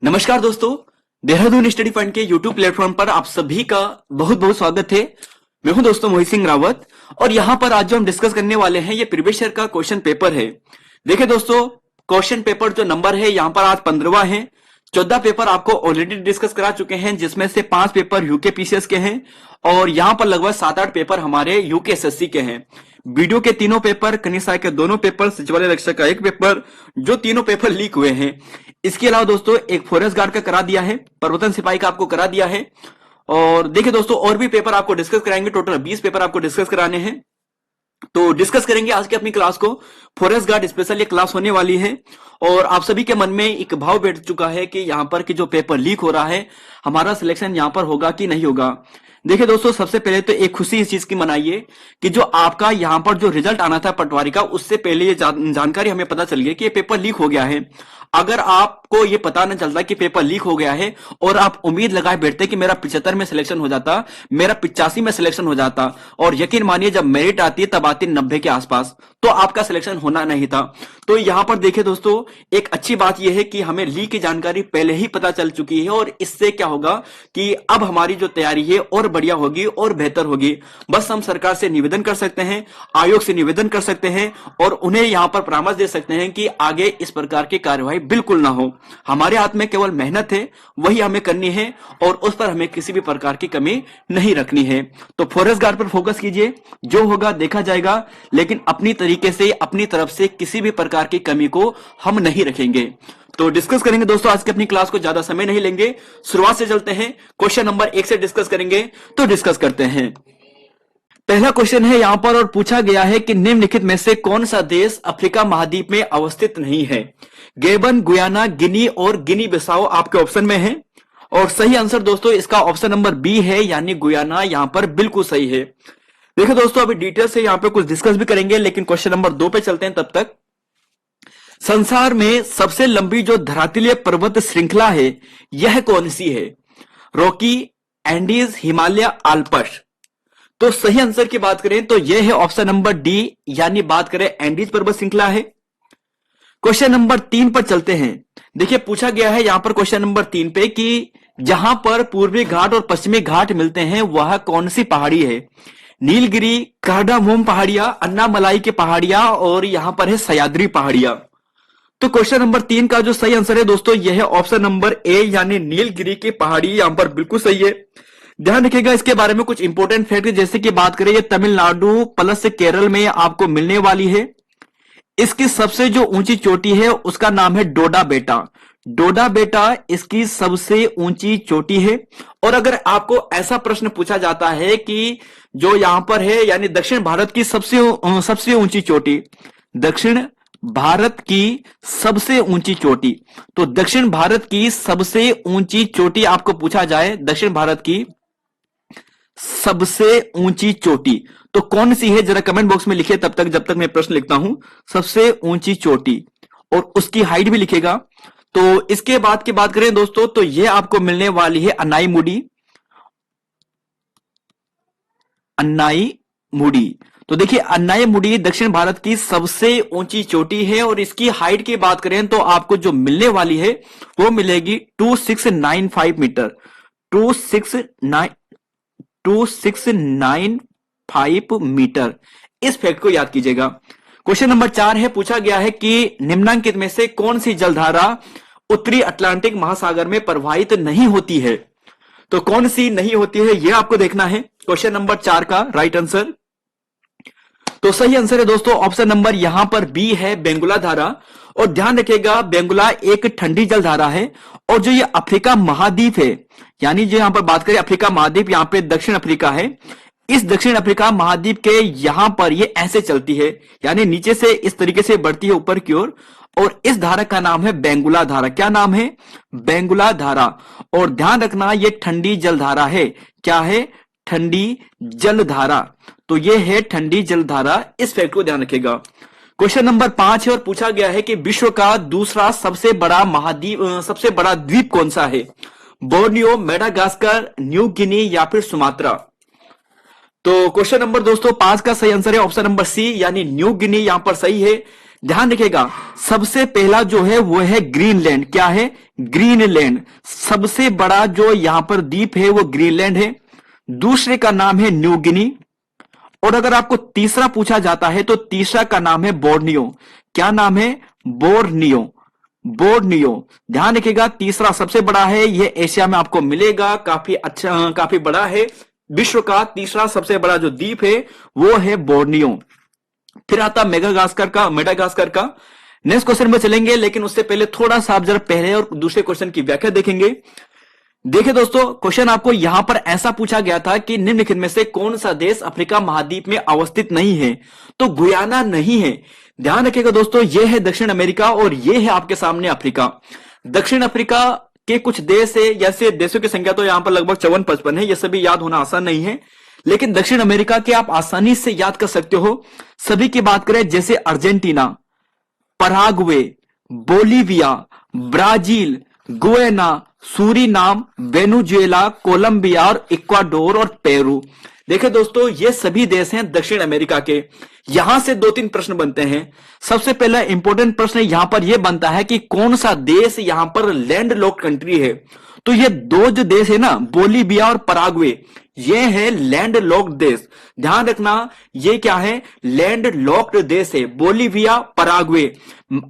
नमस्कार दोस्तों, Dehradun study fund के यूट्यूब प्लेटफॉर्म पर आप सभी का बहुत बहुत स्वागत है। मैं हूं दोस्तों मोहित सिंह रावत और यहां पर आज जो हम डिस्कस करने वाले हैं ये प्रीवियस ईयर का क्वेश्चन पेपर है। देखिए दोस्तों, क्वेश्चन पेपर जो नंबर है यहां पर आज 15वां है। 14 पेपर आपको ऑलरेडी डिस्कस करा चुके हैं, जिसमें से 5 पेपर यूके पीसीएस के हैं और यहां पर लगभग 7-8 पेपर हमारे यूके एसएससी के हैं। वीडियो के तीनों पेपर, कनिष्ठ के दोनों पेपर, सचिवालय रक्षक का एक पेपर, जो तीनों पेपर लीक हुए हैं। इसके अलावा दोस्तों एक फॉरेस्ट गार्ड का करा दिया है, प्रवर्तन सिपाही का आपको करा दिया है। और देखिए दोस्तों, और भी पेपर आपको डिस्कस कराएंगे। टोटल 20 पेपर आपको डिस्कस कराने हैं, तो डिस्कस करेंगे आज की अपनी क्लास को। फॉरेस्ट गार्ड स्पेशल ये क्लास होने वाली है और आप सभी के मन में एक भाव बैठ चुका है कि यहाँ पर कि जो पेपर लीक हो रहा है, हमारा सिलेक्शन यहाँ पर होगा कि नहीं होगा। देखिए दोस्तों, सबसे पहले तो एक खुशी इस चीज की मनाइए कि जो आपका यहाँ पर जो रिजल्ट आना था पटवारी का, उससे पहले ये जानकारी हमें पता चल गई कि ये पेपर लीक हो गया है। अगर आपको ये पता न चलता कि पेपर लीक हो गया है और आप उम्मीद लगाए बैठते कि मेरा 75 में सिलेक्शन हो जाता, मेरा 85 में सिलेक्शन हो जाता, और यकीन मानिए जब मेरिट आती है तब आती 90 के आसपास, तो आपका सिलेक्शन होना नहीं था। तो यहां पर देखिए दोस्तों, एक अच्छी बात यह है कि हमें लीक की जानकारी पहले ही पता चल चुकी है और इससे क्या होगा कि अब हमारी जो तैयारी है और बढ़िया होगी और बेहतर होगी। बस हम सरकार से निवेदन कर सकते हैं, आयोग से निवेदन कर सकते हैं और उन्हें यहां पर परामर्श दे सकते हैं कि आगे इस प्रकार की कार्यवाही बिल्कुल ना हो। हमारे हाथ में केवल मेहनत है, वही हमें करनी है और उस पर हमें किसी भी प्रकार की कमी नहीं रखनी है। तो फॉरेस्ट गार्ड पर फोकस कीजिए, जो होगा देखा जाएगा, लेकिन अपनी तरीके से, अपनी तरफ से किसी भी प्रकार की कमी को हम नहीं रखेंगे। तो डिस्कस करेंगे दोस्तों आज की अपनी क्लास को, ज्यादा समय नहीं लेंगे, शुरुआत से चलते हैं। क्वेश्चन नंबर 1 से डिस्कस करेंगे, तो डिस्कस करते हैं। पहला क्वेश्चन है यहां पर और पूछा गया है कि निम्नलिखित में से कौन सा देश अफ्रीका महाद्वीप में अवस्थित नहीं है। गेबन, गुयाना, गिनी और गिनी बिसाओ आपके ऑप्शन में है और सही आंसर दोस्तों इसका ऑप्शन नंबर बी है, यानी गुयाना यहां पर बिल्कुल सही है। देखो दोस्तों, अभी डिटेल से यहां पे कुछ डिस्कस भी करेंगे, लेकिन क्वेश्चन नंबर 2 पे चलते हैं। तब तक संसार में सबसे लंबी जो धरातलीय पर्वत श्रृंखला है यह कौन सी है। Rocky, Andes, Himalaya, Alps. तो सही आंसर की बात करें तो यह है ऑप्शन नंबर डी, यानी बात करें एंडीज पर्वत श्रृंखला है। क्वेश्चन नंबर 3 पर चलते हैं। देखिए पूछा गया है यहां पर क्वेश्चन नंबर 3 पे कि जहां पर पूर्वी घाट और पश्चिमी घाट मिलते हैं वह कौन सी पहाड़ी है। नीलगिरी, कार्डामोम पहाड़ियां, अन्नामलाई की पहाड़ियां और यहां पर है सह्याद्री पहाड़ियां। तो क्वेश्चन नंबर 3 का जो सही आंसर है दोस्तों यह है ऑप्शन नंबर ए, यानी नीलगिरी की पहाड़ी यहां पर बिल्कुल सही है। ध्यान रखिएगा इसके बारे में कुछ इंपॉर्टेंट फैक्ट, जैसे कि बात करें ये तमिलनाडु प्लस केरल में आपको मिलने वाली है। इसकी सबसे जो ऊंची चोटी है उसका नाम है डोडा बेटा। डोडा बेटा इसकी सबसे ऊंची चोटी है। और अगर आपको ऐसा प्रश्न पूछा जाता है कि जो यहां पर है यानी दक्षिण भारत की सबसे ऊंची चोटी, दक्षिण भारत की सबसे ऊंची चोटी, तो दक्षिण भारत की सबसे ऊंची चोटी आपको पूछा जाए, दक्षिण भारत की सबसे ऊंची चोटी तो कौन सी है, जरा कमेंट बॉक्स में लिखिए तब तक, जब तक मैं प्रश्न लिखता हूं। सबसे ऊंची चोटी और उसकी हाइट भी लिखेगा। तो इसके बाद की बात करें दोस्तों तो यह आपको मिलने वाली है अन्नाईमुडी। अन्नाईमुडी, तो देखिए अन्नाईमुडी दक्षिण भारत की सबसे ऊंची चोटी है और इसकी हाइट की बात करें तो आपको जो मिलने वाली है वो मिलेगी 2695 मीटर। 2695 मीटर, इस फैक्ट को याद कीजिएगा। क्वेश्चन नंबर 4 है, पूछा गया है कि निम्नलिखित में से कौन सी जलधारा उत्तरी अटलांटिक महासागर में प्रवाहित नहीं होती है। तो कौन सी नहीं होती है यह आपको देखना है। क्वेश्चन नंबर 4 का राइट आंसर, तो सही आंसर है दोस्तों ऑप्शन नंबर यहां पर बी है, बेंगुला धारा। और ध्यान रखिएगा बेंगुला एक ठंडी जलधारा है और जो ये अफ्रीका महाद्वीप है, यानी जो यहां पर बात करें अफ्रीका महाद्वीप, यहां पे दक्षिण अफ्रीका है, इस दक्षिण अफ्रीका महाद्वीप के यहां पर ये ऐसे चलती है, यानी नीचे से इस तरीके से बढ़ती है ऊपर की ओर, और इस धारा का नाम है बेंगुला धारा। क्या नाम है? बेंगुला धारा। और ध्यान रखना ये ठंडी जलधारा है। क्या है? ठंडी जलधारा। तो ये है ठंडी जलधारा, इस फैक्ट को ध्यान रखिएगा। क्वेश्चन नंबर 5 है और पूछा गया है कि विश्व का दूसरा सबसे बड़ा महाद्वीप, सबसे बड़ा द्वीप कौन सा है। बोर्नियो, मेडागास्कर, न्यू गिनी या फिर सुमात्रा। तो क्वेश्चन नंबर दोस्तों 5 का सही आंसर है ऑप्शन नंबर सी, यानी न्यू गिनी यहां पर सही है। ध्यान रखिएगा, सबसे पहला जो है वो है ग्रीनलैंड। क्या है? ग्रीनलैंड। सबसे बड़ा जो यहां पर द्वीप है वो ग्रीनलैंड है। दूसरे का नाम है न्यू गिनी। और अगर आपको तीसरा पूछा जाता है तो तीसरा का नाम है बोर्नियो। क्या नाम है? बोर्नियो। बोर्नियो। ध्यान रखिएगा, तीसरा सबसे बड़ा है, यह एशिया में आपको मिलेगा, काफी अच्छा, काफी बड़ा है। विश्व का तीसरा सबसे बड़ा जो द्वीप है वो है बोर्नियो। फिर आता मेडागास्कर का। नेक्स्ट क्वेश्चन में चलेंगे, लेकिन उससे पहले थोड़ा सा आप जरा पहले और दूसरे क्वेश्चन की व्याख्या देखेंगे। देखिए दोस्तों, क्वेश्चन आपको यहां पर ऐसा पूछा गया था कि निम्नलिखित में से कौन सा देश अफ्रीका महाद्वीप में अवस्थित नहीं है? तो गुयाना नहीं है। ध्यान रखिएगा दोस्तों, यह है दक्षिण अमेरिका और यह है आपके सामने अफ्रीका। दक्षिण अफ्रीका के कुछ देश है, जैसे देशों की संख्या तो यहां पर लगभग 54-55 है, यह सभी याद होना आसान नहीं है, लेकिन दक्षिण अमेरिका के आप आसानी से याद कर सकते हो। सभी की बात करें, जैसे Argentina, Paraguay, Bolivia, Brazil, Guyana, Suriname, Venezuela, Colombia और इक्वाडोर और पेरू। देखिए दोस्तों, ये सभी देश हैं दक्षिण अमेरिका के। यहां से 2-3 प्रश्न बनते हैं। सबसे पहला इंपॉर्टेंट प्रश्न यहां पर यह बनता है कि कौन सा देश यहां पर लैंड लॉक्ड कंट्री है? तो ये दो जो देश है ना, बोलीविया और पराग्वे, ये है लैंड लॉक्ड देश। ध्यान रखना, ये क्या है? लैंड लॉक्ड देश है, बोलीविया, पराग्वे।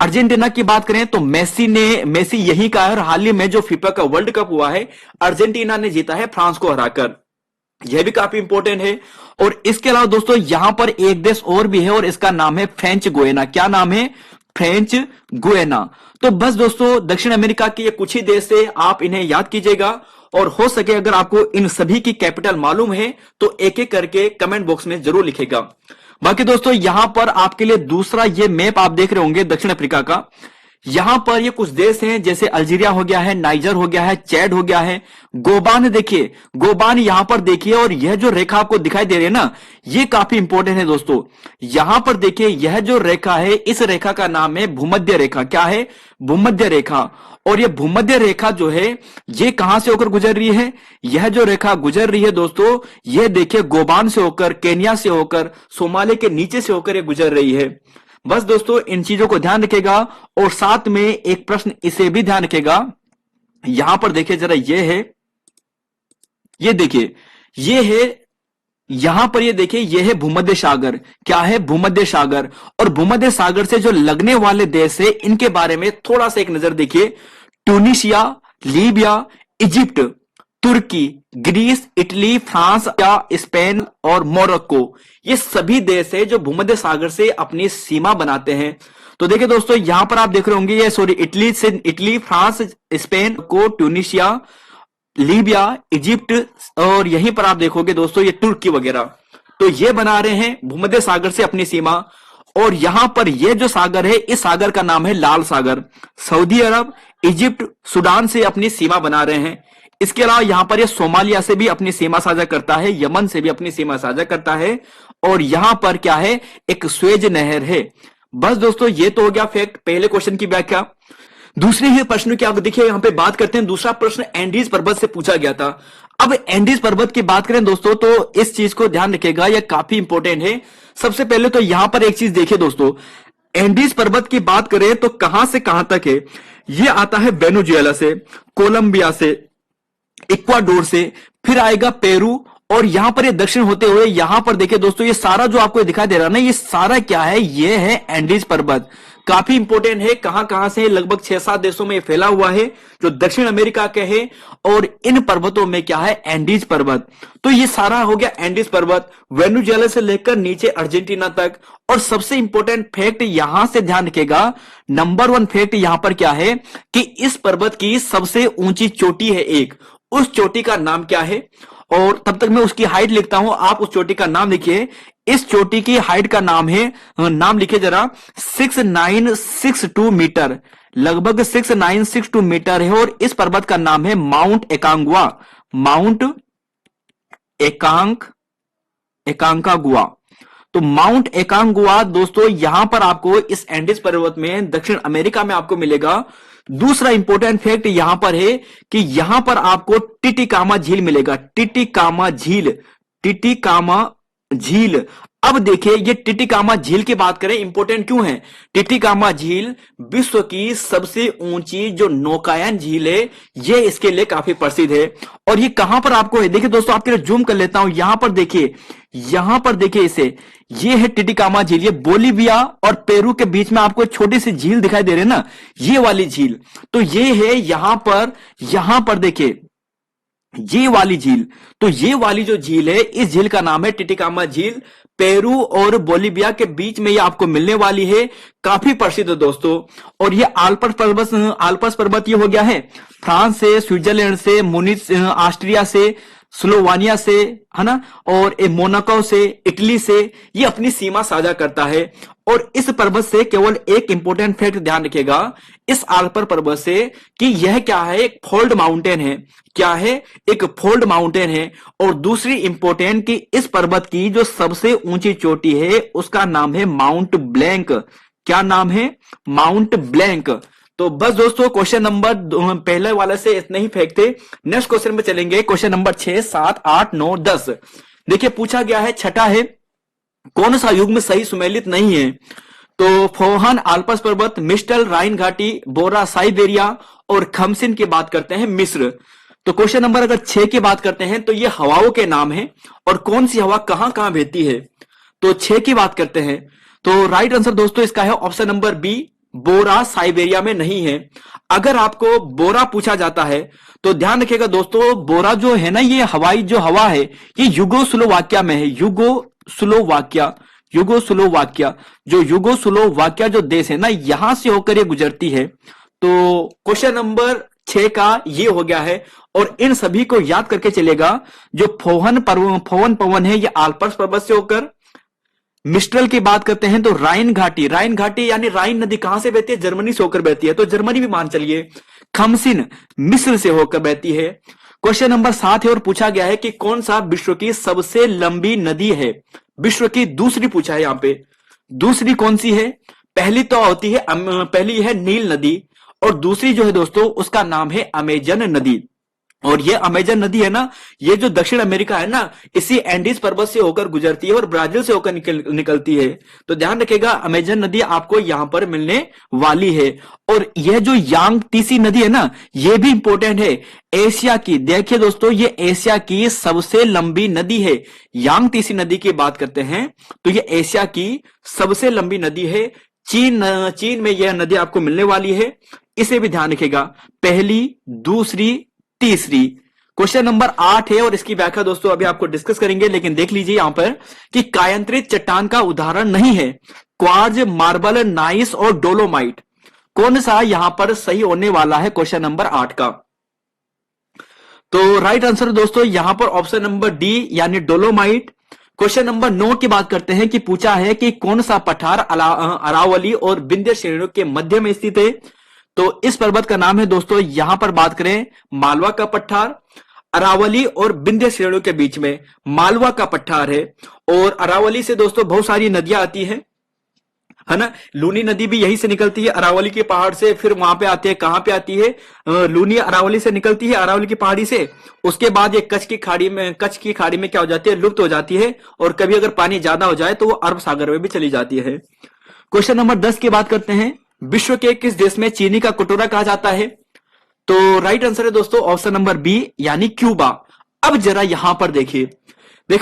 अर्जेंटीना की बात करें तो मेसी यही का है, और हाल ही में जो फीफा का वर्ल्ड कप हुआ है अर्जेंटीना ने जीता है फ्रांस को हराकर। यह भी काफी इंपॉर्टेंट है। और इसके अलावा दोस्तों यहां पर एक देश और भी है और इसका नाम है फ्रेंच गुयाना। क्या नाम है? French Guiana. तो बस दोस्तों, दक्षिण अमेरिका के ये कुछ ही देश है, आप इन्हें याद कीजिएगा। और हो सके अगर आपको इन सभी की कैपिटल मालूम है तो एक एक करके कमेंट बॉक्स में जरूर लिखेगा। बाकी दोस्तों, यहां पर आपके लिए दूसरा ये मैप आप देख रहे होंगे दक्षिण अफ्रीका का। यहां पर ये कुछ देश हैं, जैसे अल्जीरिया हो गया है, नाइजर हो गया है, चैड हो गया है, गोबान। देखिए गोबान यहां पर देखिए, और यह जो रेखा आपको दिखाई दे रही है ना, ये काफी इंपॉर्टेंट है दोस्तों। यहां पर देखिए, यह जो रेखा है, इस रेखा का नाम है भूमध्य रेखा। क्या है? भूमध्य रेखा। और यह भूमध्य रेखा जो है, ये कहां से होकर गुजर रही है? यह जो रेखा गुजर रही है दोस्तों, यह देखिए गोबान से होकर, केन्या से होकर, सोमालिया के नीचे से होकर यह गुजर रही है। बस दोस्तों, इन चीजों को ध्यान रखेगा। और साथ में एक प्रश्न इसे भी ध्यान रखेगा। यहां पर देखिए जरा, ये है, ये देखिए, ये है, यहां पर ये देखिए, ये है भूमध्य सागर। क्या है? भूमध्य सागर। और भूमध्य सागर से जो लगने वाले देश है, इनके बारे में थोड़ा सा एक नजर देखिए। ट्यूनीशिया, लीबिया, इजिप्ट, तुर्की, ग्रीस, इटली, फ्रांस या स्पेन और मोरक्को, ये सभी देश है जो भूमध्य सागर से अपनी सीमा बनाते हैं। तो देखिए दोस्तों, यहां पर आप देख रहे होंगे, ये इटली, फ्रांस, स्पेन को, ट्यूनीशिया, लीबिया, इजिप्ट, और यहीं पर आप देखोगे दोस्तों ये तुर्की वगैरह, तो ये बना रहे हैं भूमध्य सागर से अपनी सीमा। और यहां पर ये जो सागर है, इस सागर का नाम है लाल सागर। सऊदी अरब, इजिप्ट, सूडान से अपनी सीमा बना रहे हैं। इसके अलावा यहां पर ये सोमालिया से भी अपनी सीमा साझा करता है, यमन से भी अपनी सीमा साझा करता है। और यहां पर क्या है? एक स्वेज नहर है। बस दोस्तों, ये तो हो गया फैक्ट, पहले क्वेश्चन की व्याख्या। दूसरे ही प्रश्न की आप देखिए, यहां पे बात करते हैं। दूसरा प्रश्न एंडीज पर्वत से पूछा गया था। अब एंडीज पर्वत की बात करें दोस्तों, तो इस चीज को ध्यान रखिएगा, यह काफी इंपॉर्टेंट है। सबसे पहले तो यहां पर एक चीज देखिए दोस्तों, एंडीज पर्वत की बात करें तो कहां से कहां तक है? यह आता है वेनेजुएला से, कोलंबिया से, इक्वाडोर से, फिर आएगा पेरू, और यहां पर ये दक्षिण होते हुए यहां पर देखिए दोस्तों, ये सारा जो आपको दिखाई दे रहा है ना, ये सारा क्या है? ये है एंडीज पर्वत। काफी इंपॉर्टेंट है, कहां कहां से, लगभग 6-7 देशों में फैला हुआ है जो दक्षिण अमेरिका के हैं। और इन पर्वतों में क्या है? एंडीज पर्वत। तो ये सारा हो गया एंडीज पर्वत, वेनेजुएला से लेकर नीचे अर्जेंटीना तक। और सबसे इंपॉर्टेंट फैक्ट यहां से ध्यान रखेगा, नंबर 1 फैक्ट यहां पर क्या है कि इस पर्वत की सबसे ऊंची चोटी है एक, उस चोटी का नाम क्या है? और तब तक मैं उसकी हाइट लिखता हूं, आप उस चोटी का नाम लिखिए। इस चोटी की हाइट का नाम है, नाम लिखिए जरा, 6962 मीटर, लगभग 6962 मीटर है। और इस पर्वत का नाम है माउंट एकांगुआ। माउंट एकांकागुआ। तो माउंट एकांगुआ दोस्तों, यहां पर आपको इस एंडीज पर्वत में दक्षिण अमेरिका में आपको मिलेगा। दूसरा इंपॉर्टेंट फैक्ट यहां पर है कि यहां पर आपको टिटिकामा झील मिलेगा। टिटिकामा झील अब देखिए ये टिटिकामा झील की बात करें, इंपोर्टेंट क्यों है? टिटिकामा झील विश्व की सबसे ऊंची जो नौकायन झील है, ये इसके लिए काफी प्रसिद्ध है। और ये कहां पर आपको है, देखिए दोस्तों आपके लिए जूम कर लेता हूं, यहां पर देखिए, यहां पर देखिए इसे, ये है टिटिकामा झील, ये बोलीविया और पेरू के बीच में आपको छोटी सी झील दिखाई दे रही है ना, ये वाली झील, तो ये है यहां पर देखिए ये वाली झील। तो ये वाली जो झील है, इस झील का नाम है टिटिकामा झील, पेरू और बोलीविया के बीच में ये आपको मिलने वाली है, काफी प्रसिद्ध है दोस्तों। और ये आल्पस पर्वत ये हो गया है फ्रांस से, स्विट्जरलैंड से, मुनिच ऑस्ट्रिया से, स्लोवानिया से, है ना, और मोनाको से, इटली से ये अपनी सीमा साझा करता है। और इस पर्वत से केवल एक इंपॉर्टेंट फैक्ट ध्यान रखिएगा इस आल्पर पर्वत से, कि यह क्या है, एक फोल्ड माउंटेन है। क्या है? एक फोल्ड माउंटेन है। और दूसरी इंपॉर्टेंट कि इस पर्वत की जो सबसे ऊंची चोटी है उसका नाम है माउंट ब्लैंक। क्या नाम है? Mount blank. तो बस दोस्तों क्वेश्चन नंबर पहले वाले से इतने ही फैक्ट थे। नेक्स्ट क्वेश्चन में चलेंगे, क्वेश्चन नंबर 6, 7, 8, 9, 10। देखिए पूछा गया है, छठा है, कौन सा युग्म सही सुमेलित नहीं है? तो फोहान आल्पस पर्वत, मिस्टल राइन घाटी, बोरा साइबेरिया और खमसिन की बात करते हैं मिस्र। तो क्वेश्चन नंबर अगर 6 की बात करते हैं तो ये हवाओं के नाम है और कौन सी हवा कहां कहां बहती है। तो 6 की बात करते हैं तो राइट आंसर दोस्तों इसका है ऑप्शन नंबर बी, बोरा साइबेरिया में नहीं है। अगर आपको बोरा पूछा जाता है तो ध्यान रखिएगा दोस्तों, बोरा जो है ना, ये हवाई जो हवा है ये युगोस्लोवाकिया में है। युगोस्लोवाकिया जो युगोस्लोवाकिया जो देश है ना, यहां से होकर ये गुजरती है। तो क्वेश्चन नंबर 6 का ये हो गया है। और इन सभी को याद करके चलेगा, जो फोहन पवन है ये आल्पर्स पर्वत से होकर, मिस्ट्रल की बात करते हैं तो राइन घाटी यानी राइन नदी कहां से बहती है? जर्मनी से होकर बहती है, तो जर्मनी भी मान चलिए। खमसिन मिस्र से होकर बहती है। क्वेश्चन नंबर 7 है और पूछा गया है कि कौन सा विश्व की सबसे लंबी नदी है? विश्व की दूसरी पूछा है यहां पे, दूसरी कौन सी है? पहली तो होती है, पहली है नील नदी और दूसरी जो है दोस्तों उसका नाम है अमेजन नदी। और ये अमेजन नदी है ना, ये जो दक्षिण अमेरिका है ना, इसी एंडीज पर्वत से होकर गुजरती है और ब्राजील से होकर निकलती है। तो ध्यान रखिएगा अमेजन नदी आपको यहां पर मिलने वाली है। और यह जो यांग तीसी नदी है ना, ये भी इंपॉर्टेंट है, एशिया की, देखिए दोस्तों ये एशिया की सबसे लंबी नदी है। यांग तीसी नदी की बात करते हैं तो ये एशिया की सबसे लंबी नदी है। चीन में यह नदी आपको मिलने वाली है, इसे भी ध्यान रखिएगा, पहली, दूसरी, तीसरी। क्वेश्चन नंबर 8 है और इसकी व्याख्या दोस्तों अभी आपको डिस्कस करेंगे, लेकिन देख लीजिए यहां पर कि कायांतरित चट्टान का उदाहरण नहीं है। क्वार्ज, मार्बल, नाइस और डोलोमाइट, कौन सा यहां पर सही होने वाला है क्वेश्चन नंबर 8 का? तो राइट आंसर दोस्तों यहां पर ऑप्शन नंबर डी यानी डोलोमाइट। क्वेश्चन नंबर 9 की बात करते हैं कि पूछा है कि कौन सा पठार अरावली और विंध्य श्रेणियों के मध्य में स्थित है? तो इस पर्वत का नाम है दोस्तों, यहां पर बात करें मालवा का पठार, अरावली और विंध्य श्रेणियों के बीच में मालवा का पठार है। और अरावली से दोस्तों बहुत सारी नदियां आती है ना, लूनी नदी भी यहीं से निकलती है अरावली के पहाड़ से, फिर वहां पे आती है, कहां पे आती है? लूनी अरावली से निकलती है, अरावली की पहाड़ी से। उसके बाद ये कच्छ की खाड़ी में क्या हो जाती है? लुप्त हो जाती है। और कभी अगर पानी ज्यादा हो जाए तो वो अरब सागर में भी चली जाती है। क्वेश्चन नंबर 10 की बात करते हैं, विश्व के किस देश में चीनी का कटोरा कहा जाता है? तो राइट आंसर है दोस्तों ऑप्शन नंबर बी यानी क्यूबा। अब जरा यहां पर देखिए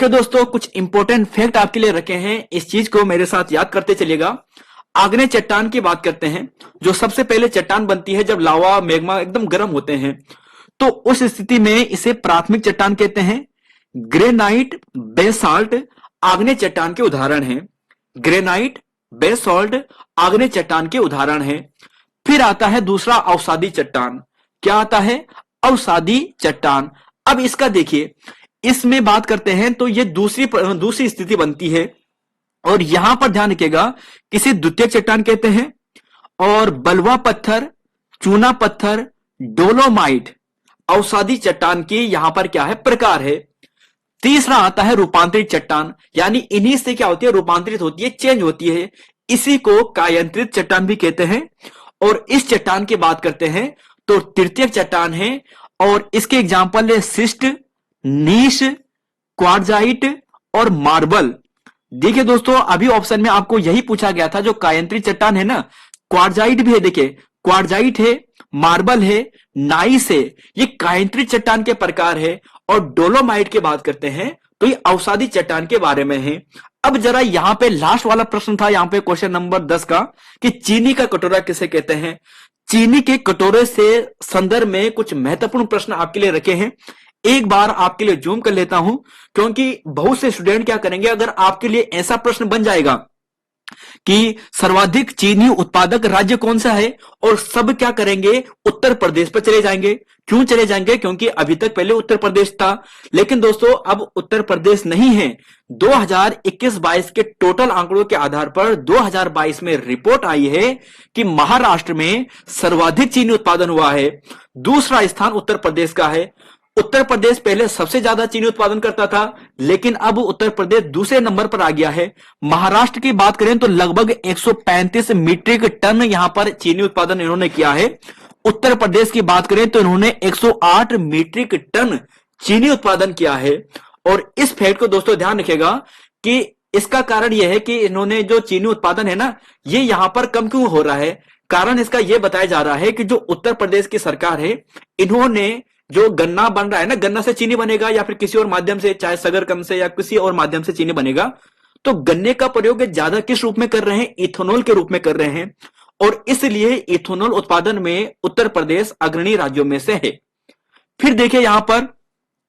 दोस्तों कुछ इंपॉर्टेंट फैक्ट आपके लिए रखे हैं, इस चीज को मेरे साथ याद करते चलिएगा। आग्नेय चट्टान की बात करते हैं, जो सबसे पहले चट्टान बनती है जब लावा मैग्मा एकदम गर्म होते हैं, तो उस स्थिति में इसे प्राथमिक चट्टान कहते हैं। ग्रेनाइट, बेसाल्ट आग्नेय चट्टान के उदाहरण हैं। ग्रेनाइट, बेसाल्ट आग्नेय चट्टान के उदाहरण हैं। फिर आता है दूसरा अवसादी चट्टान। क्या आता है? अवसादी चट्टान। अब इसका देखिए, इसमें बात करते हैं तो ये दूसरी स्थिति बनती है और यहां पर ध्यान रखिएगा किसे द्वितीयक चट्टान कहते हैं। और बलवा पत्थर, चूना पत्थर, डोलोमाइट अवसादी चट्टान की यहां पर क्या है? प्रकार है। तीसरा आता है रूपांतरित चट्टान, यानी इन्हीं से क्या होती है? रूपांतरित होती है, चेंज होती है। इसी को कायांतरित चट्टान भी कहते हैं। और इस चट्टान की बात करते हैं तो तृतीयक चट्टान है और इसके एग्जाम्पल है सिस्ट, नीश, क्वार्जाइट और मार्बल। देखिए दोस्तों, अभी ऑप्शन में आपको यही पूछा गया था, जो कायंत्री चट्टान है ना, क्वार्जाइट भी है, देखिए क्वार्जाइट है, मार्बल है, नाइस है, ये कायंत्री चट्टान के प्रकार है। और डोलोमाइट की बात करते हैं तो ये अवसादी चट्टान के बारे में है। अब जरा यहां पे लास्ट वाला प्रश्न था, यहां पे क्वेश्चन नंबर 10 का, कि चीनी का कटोरा किसे कहते हैं। चीनी के कटोरे से संदर्भ में कुछ महत्वपूर्ण प्रश्न आपके लिए रखे हैं। एक बार आपके लिए जूम कर लेता हूं, क्योंकि बहुत से स्टूडेंट क्या करेंगे, अगर आपके लिए ऐसा प्रश्न बन जाएगा कि सर्वाधिक चीनी उत्पादक राज्य कौन सा है, और सब क्या करेंगे, उत्तर प्रदेश पर चले जाएंगे। क्यों चले जाएंगे, क्योंकि अभी तक पहले उत्तर प्रदेश था, लेकिन दोस्तों अब उत्तर प्रदेश नहीं है। 2021-22 के टोटल आंकड़ों के आधार पर 2022 में रिपोर्ट आई है कि महाराष्ट्र में सर्वाधिक चीनी उत्पादन हुआ है। दूसरा स्थान उत्तर प्रदेश का है। उत्तर प्रदेश पहले सबसे ज्यादा चीनी उत्पादन करता था, लेकिन अब उत्तर प्रदेश दूसरे नंबर पर आ गया है। महाराष्ट्र की बात करें तो लगभग 135 मीट्रिक टन यहां पर चीनी उत्पादन इन्होंने किया है। उत्तर प्रदेश की बात करें तो इन्होंने 108 मीट्रिक टन चीनी उत्पादन किया है। और इस फैक्ट को दोस्तों ध्यान रखिएगा कि इसका कारण यह है कि इन्होंने जो चीनी उत्पादन है ना, ये यहां पर कम क्यों हो रहा है। कारण इसका यह बताया जा रहा है कि जो उत्तर प्रदेश की सरकार है, इन्होंने जो गन्ना बन रहा है ना, गन्ना से चीनी बनेगा या फिर किसी और माध्यम से, चाहे शकरकंद से या किसी और माध्यम से चीनी बनेगा, तो गन्ने का प्रयोग ज्यादा किस रूप में कर रहे हैं, इथेनॉल के रूप में कर रहे हैं। और इसलिए इथेनॉल उत्पादन में उत्तर प्रदेश अग्रणी राज्यों में से है। फिर देखिए यहां पर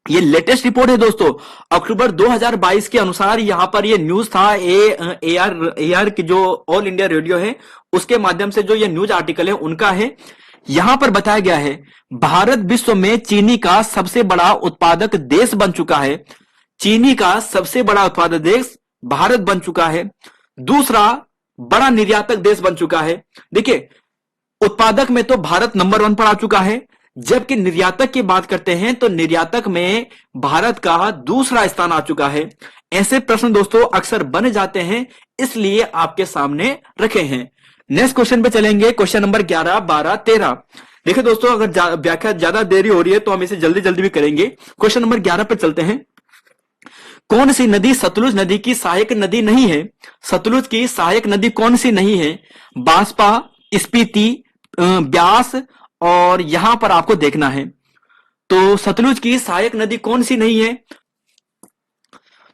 ये लेटेस्ट रिपोर्ट है दोस्तों, अक्टूबर 2022 के अनुसार। यहां पर ये न्यूज था AR की जो ऑल इंडिया रेडियो है, उसके माध्यम से जो ये न्यूज आर्टिकल है उनका है। यहां पर बताया गया है, भारत विश्व में चीनी का सबसे बड़ा उत्पादक देश बन चुका है। चीनी का सबसे बड़ा उत्पादक देश भारत बन चुका है। दूसरा बड़ा निर्यातक देश बन चुका है। देखिए, उत्पादक में तो भारत नंबर 1 पर आ चुका है, जबकि निर्यातक की बात करते हैं तो निर्यातक में भारत का दूसरा स्थान आ चुका है। ऐसे प्रश्न दोस्तों अक्सर बन जाते हैं, इसलिए आपके सामने रखे हैं। नेक्स्ट क्वेश्चन पे चलेंगे, क्वेश्चन नंबर 11, 12, 13। देखिए दोस्तों, अगर व्याख्या ज्यादा देरी हो रही है तो हम इसे जल्दी जल्दी भी करेंगे। क्वेश्चन नंबर 11 पे चलते हैं। कौन सी नदी सतलुज नदी की सहायक नदी नहीं है। सतलुज की सहायक नदी कौन सी नहीं है। बांसपा, स्पीति, ब्यास, और यहां पर आपको देखना है। तो सतलुज की सहायक नदी कौन सी नहीं है।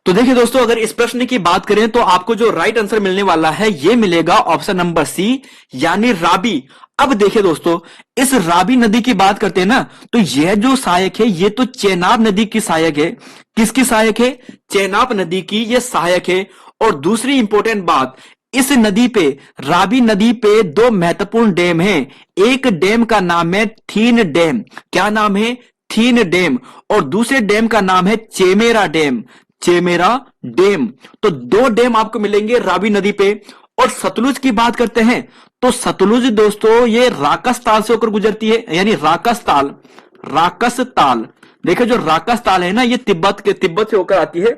तो देखिए दोस्तों, अगर इस प्रश्न की बात करें तो आपको जो राइट आंसर मिलने वाला है ये मिलेगा ऑप्शन नंबर सी, यानी राबी। अब देखिए दोस्तों, इस राबी नदी की बात करते हैं ना, तो यह जो सहायक है ये तो चेनाब नदी की सहायक है। किसकी सहायक है, चेनाब नदी की ये सहायक है। और दूसरी इंपॉर्टेंट बात, इस नदी पे, राबी नदी पे 2 महत्वपूर्ण डैम हैं। एक डैम का नाम है थीन डैम। क्या नाम है, थीन डैम। और दूसरे डैम का नाम है चेमेरा डैम। चेमेरा डैम। तो 2 डैम आपको मिलेंगे राबी नदी पे। और सतलुज की बात करते हैं तो सतलुज दोस्तों ये राकस ताल से होकर गुजरती है, यानी राकस ताल। राकस ताल, देखिए जो राकस ताल है ना, ये तिब्बत से होकर आती है।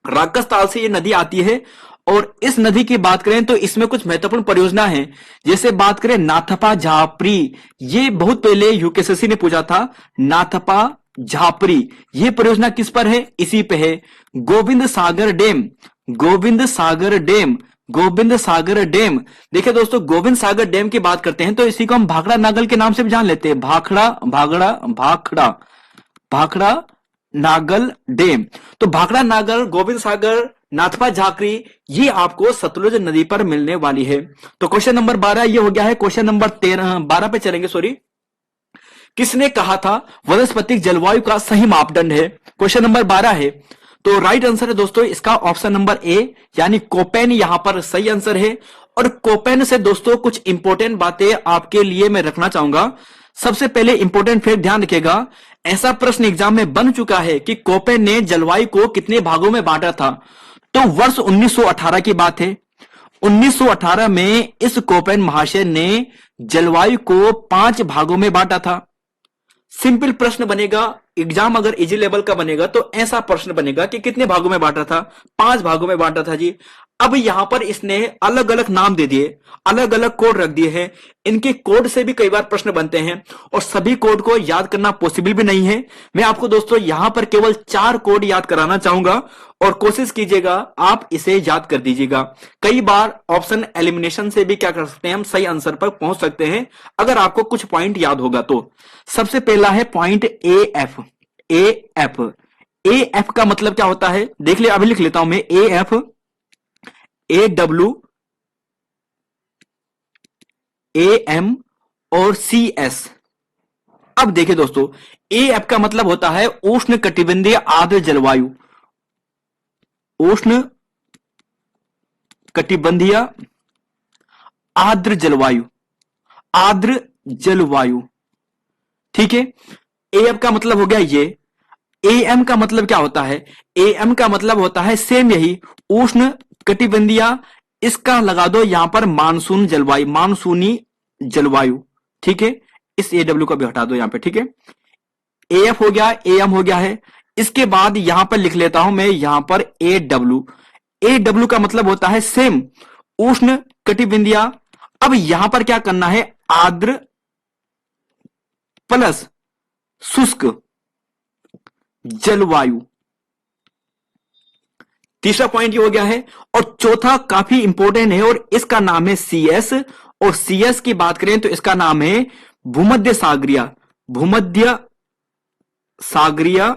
राकस ताल से ये नदी आती है। और इस नदी की बात करें तो इसमें कुछ महत्वपूर्ण परियोजना है। जैसे बात करें नाथपा झापरी, ये बहुत पहले यूकेएसएससी ने पूछा था। नाथपा झापरी ये परियोजना किस पर है, इसी पे है। गोविंद सागर डैम, गोविंद सागर डैम, गोविंद सागर डैम। देखिए दोस्तों, गोविंद सागर डैम की बात करते हैं तो इसी को हम भाखड़ा नागल के नाम से भी जान लेते हैं। भाखड़ा नागल डैम। तो भाखड़ा नागल, गोविंद सागर, नाथपा झाकरी, ये आपको सतलुज नदी पर मिलने वाली है। तो क्वेश्चन नंबर 12 ये हो गया है। क्वेश्चन नंबर 12 पे चलेंगे, सॉरी। किसने कहा था वनस्पतिक जलवायु का सही मापदंड है। क्वेश्चन नंबर 12 है। तो राइट आंसर है दोस्तों इसका ऑप्शन नंबर ए, यानी कोपेन यहां पर सही आंसर है। और कोपेन से दोस्तों कुछ इंपॉर्टेंट बातें आपके लिए मैं रखना चाहूंगा। सबसे पहले इंपॉर्टेंट फैक्ट ध्यान रखिएगा, ऐसा प्रश्न एग्जाम में बन चुका है कि कोपेन ने जलवायु को कितने भागों में बांटा था। तो वर्ष 1918 की बात है। 1918 में इस कोपेन महाशय ने जलवायु को 5 भागों में बांटा था। सिंपल प्रश्न बनेगा, एग्जाम अगर इजी लेवल का बनेगा तो ऐसा प्रश्न बनेगा कि कितने भागों में बांटा था, 5 भागों में बांटा था जी। अब यहां पर इसने अलग अलग नाम दे दिए, अलग अलग कोड रख दिए हैं। इनके कोड से भी कई बार प्रश्न बनते हैं और सभी कोड को याद करना पॉसिबल भी नहीं है। मैं आपको दोस्तों यहां पर केवल 4 कोड याद कराना चाहूंगा और कोशिश कीजिएगा आप इसे याद कर दीजिएगा। कई बार ऑप्शन एलिमिनेशन से भी क्या कर सकते हैं, हम सही आंसर पर पहुंच सकते हैं अगर आपको कुछ पॉइंट याद होगा तो। सबसे पहला है point A F. A F, A F का मतलब क्या होता है देख ले, अभी लिख लेता हूं मैं। A F, A W, A M और सी एस। अब देखिए दोस्तों, ए एफ का मतलब होता है उष्ण कटिबंधीय आर्द्र जलवायु। उष्ण कटिबंधीय आर्द्र जलवायु, आर्द्र जलवायु, ठीक है। ए एफ का मतलब हो गया ये। ए एम का मतलब क्या होता है, ए एम का मतलब होता है सेम यही, उष्ण कटिबंधीय। इसका लगा दो यहां पर मानसून जलवायु, मानसूनी जलवायु, ठीक है। इस ए डब्ल्यू का भी हटा दो यहां पे, ठीक है। ए एफ हो गया, ए एम हो गया है। इसके बाद यहां पर लिख लेता हूं मैं यहां पर ए डब्ल्यू। ए डब्ल्यू का मतलब होता है सेम, उष्ण कटिबंधीय। अब यहां पर क्या करना है, आर्द्र प्लस शुष्क जलवायु। तीसरा पॉइंट ये हो गया है। और चौथा काफी इंपॉर्टेंट है और इसका नाम है सी एस। और सी एस की बात करें तो इसका नाम है भूमध्य सागरीय, भूमध्य सागरीय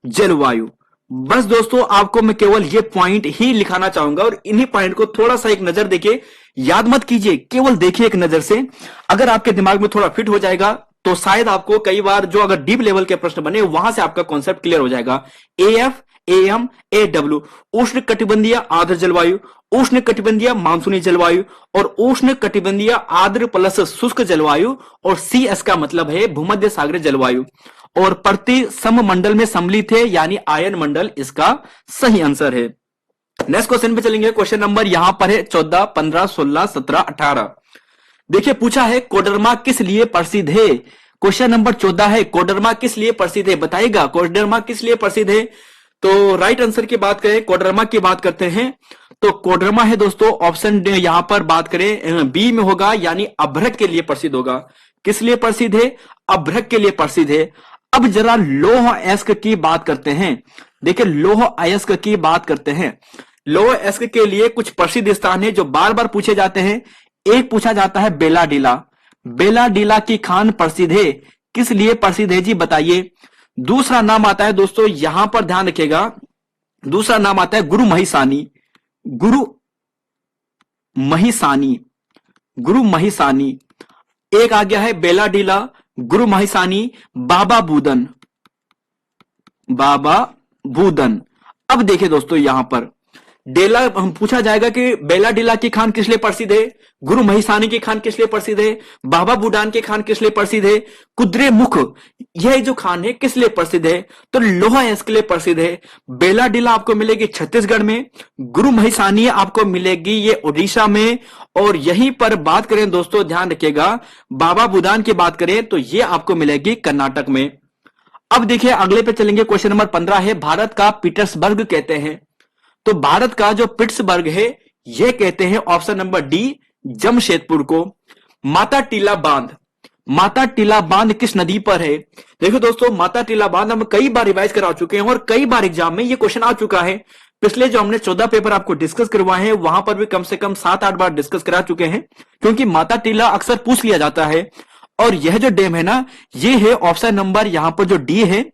जलवायु। बस दोस्तों आपको मैं केवल ये पॉइंट ही लिखाना चाहूंगा और इन्हीं पॉइंट को थोड़ा सा एक नजर देखिए, याद मत कीजिए, केवल देखिए एक नजर से। अगर आपके दिमाग में थोड़ा फिट हो जाएगा तो शायद आपको कई बार जो अगर डीप लेवल के प्रश्न बने वहां से आपका कॉन्सेप्ट क्लियर हो जाएगा। A F, A M, A W, उष्ण कटिबंधीय आर्द्र जलवायु, उष्ण कटिबंधीय मानसूनी जलवायु और उष्ण कटिबंधीय आर्द्र प्लस शुष्क जलवायु। और सी एस का मतलब है भूमध्य सागरीय जलवायु। और प्रति सममंडल में सम्मिलित है यानी आयन मंडल इसका सही आंसर है। नेक्स्ट क्वेश्चन पे चलेंगे। क्वेश्चन नंबर यहां पर है 14, 15, 16, 17, 18। देखिए पूछा है कोडरमा किस लिए प्रसिद्ध है। क्वेश्चन नंबर 14 है कोडरमा किस लिए प्रसिद्ध है, बताइएगा कोडरमा किस लिए प्रसिद्ध है। तो राइट आंसर की बात करें, कोडरमा की बात करते हैं तो कोडरमा है दोस्तों ऑप्शन यहां पर बात करें बी में होगा, यानी अभ्रक के लिए प्रसिद्ध होगा। किस लिए प्रसिद्ध है, अभ्रक के लिए प्रसिद्ध है। अब जरा लौह अयस्क की बात करते हैं। देखिए लौह अयस्क की बात करते हैं। लौह अयस्क के लिए कुछ प्रसिद्ध स्थान है जो बार बार पूछे जाते हैं। एक पूछा जाता है बेलाडीला। बेलाडीला की खान प्रसिद्ध है, किस लिए प्रसिद्ध है जी बताइए। दूसरा नाम आता है दोस्तों, यहां पर ध्यान रखिएगा, दूसरा नाम आता है गुरु महिसानी। गुरु महिसानी, गुरु महिसानी। एक आ गया है बेलाडीला, गुरु महिसानी, बाबा बूदन, बाबा बूदन। अब देखिए दोस्तों यहां पर डेला हम पूछा जाएगा कि बेलाडीला की खान किस लिए प्रसिद्ध है, गुरु महिसानी की खान किस लिए प्रसिद्ध है, बाबा बूडान की खान किस लिए प्रसिद्ध है, कुद्रे मुख यह जो खान है किस लिए प्रसिद्ध है, तो लोहा अयस्क के लिए प्रसिद्ध है। बेलाडीला आपको मिलेगी छत्तीसगढ़ में, गुरु महिसानी आपको मिलेगी ये उड़ीसा में। और यहीं पर बात करें दोस्तों ध्यान रखिएगा, बाबा बूडान की बात करें तो ये आपको मिलेगी कर्नाटक में। अब देखिए अगले पे चलेंगे। क्वेश्चन नंबर 15 है भारत का पीटर्सबर्ग कहते हैं। तो भारत का जो पिट्सबर्ग है यह कहते हैं ऑप्शन नंबर डी जमशेदपुर को। माता टीला बांध, माता टीला बांध किस नदी पर है। देखो दोस्तों माता टीला बांध हम कई बार रिवाइज करा चुके हैं और कई बार एग्जाम में यह क्वेश्चन आ चुका है। पिछले जो हमने 14 पेपर आपको डिस्कस करवाए हैं वहां पर भी कम से कम 7-8 बार डिस्कस करा चुके हैं, क्योंकि माता टीला अक्सर पूछ लिया जाता है। और यह जो डैम है ना, ये है ऑप्शन नंबर यहां पर जो डी है,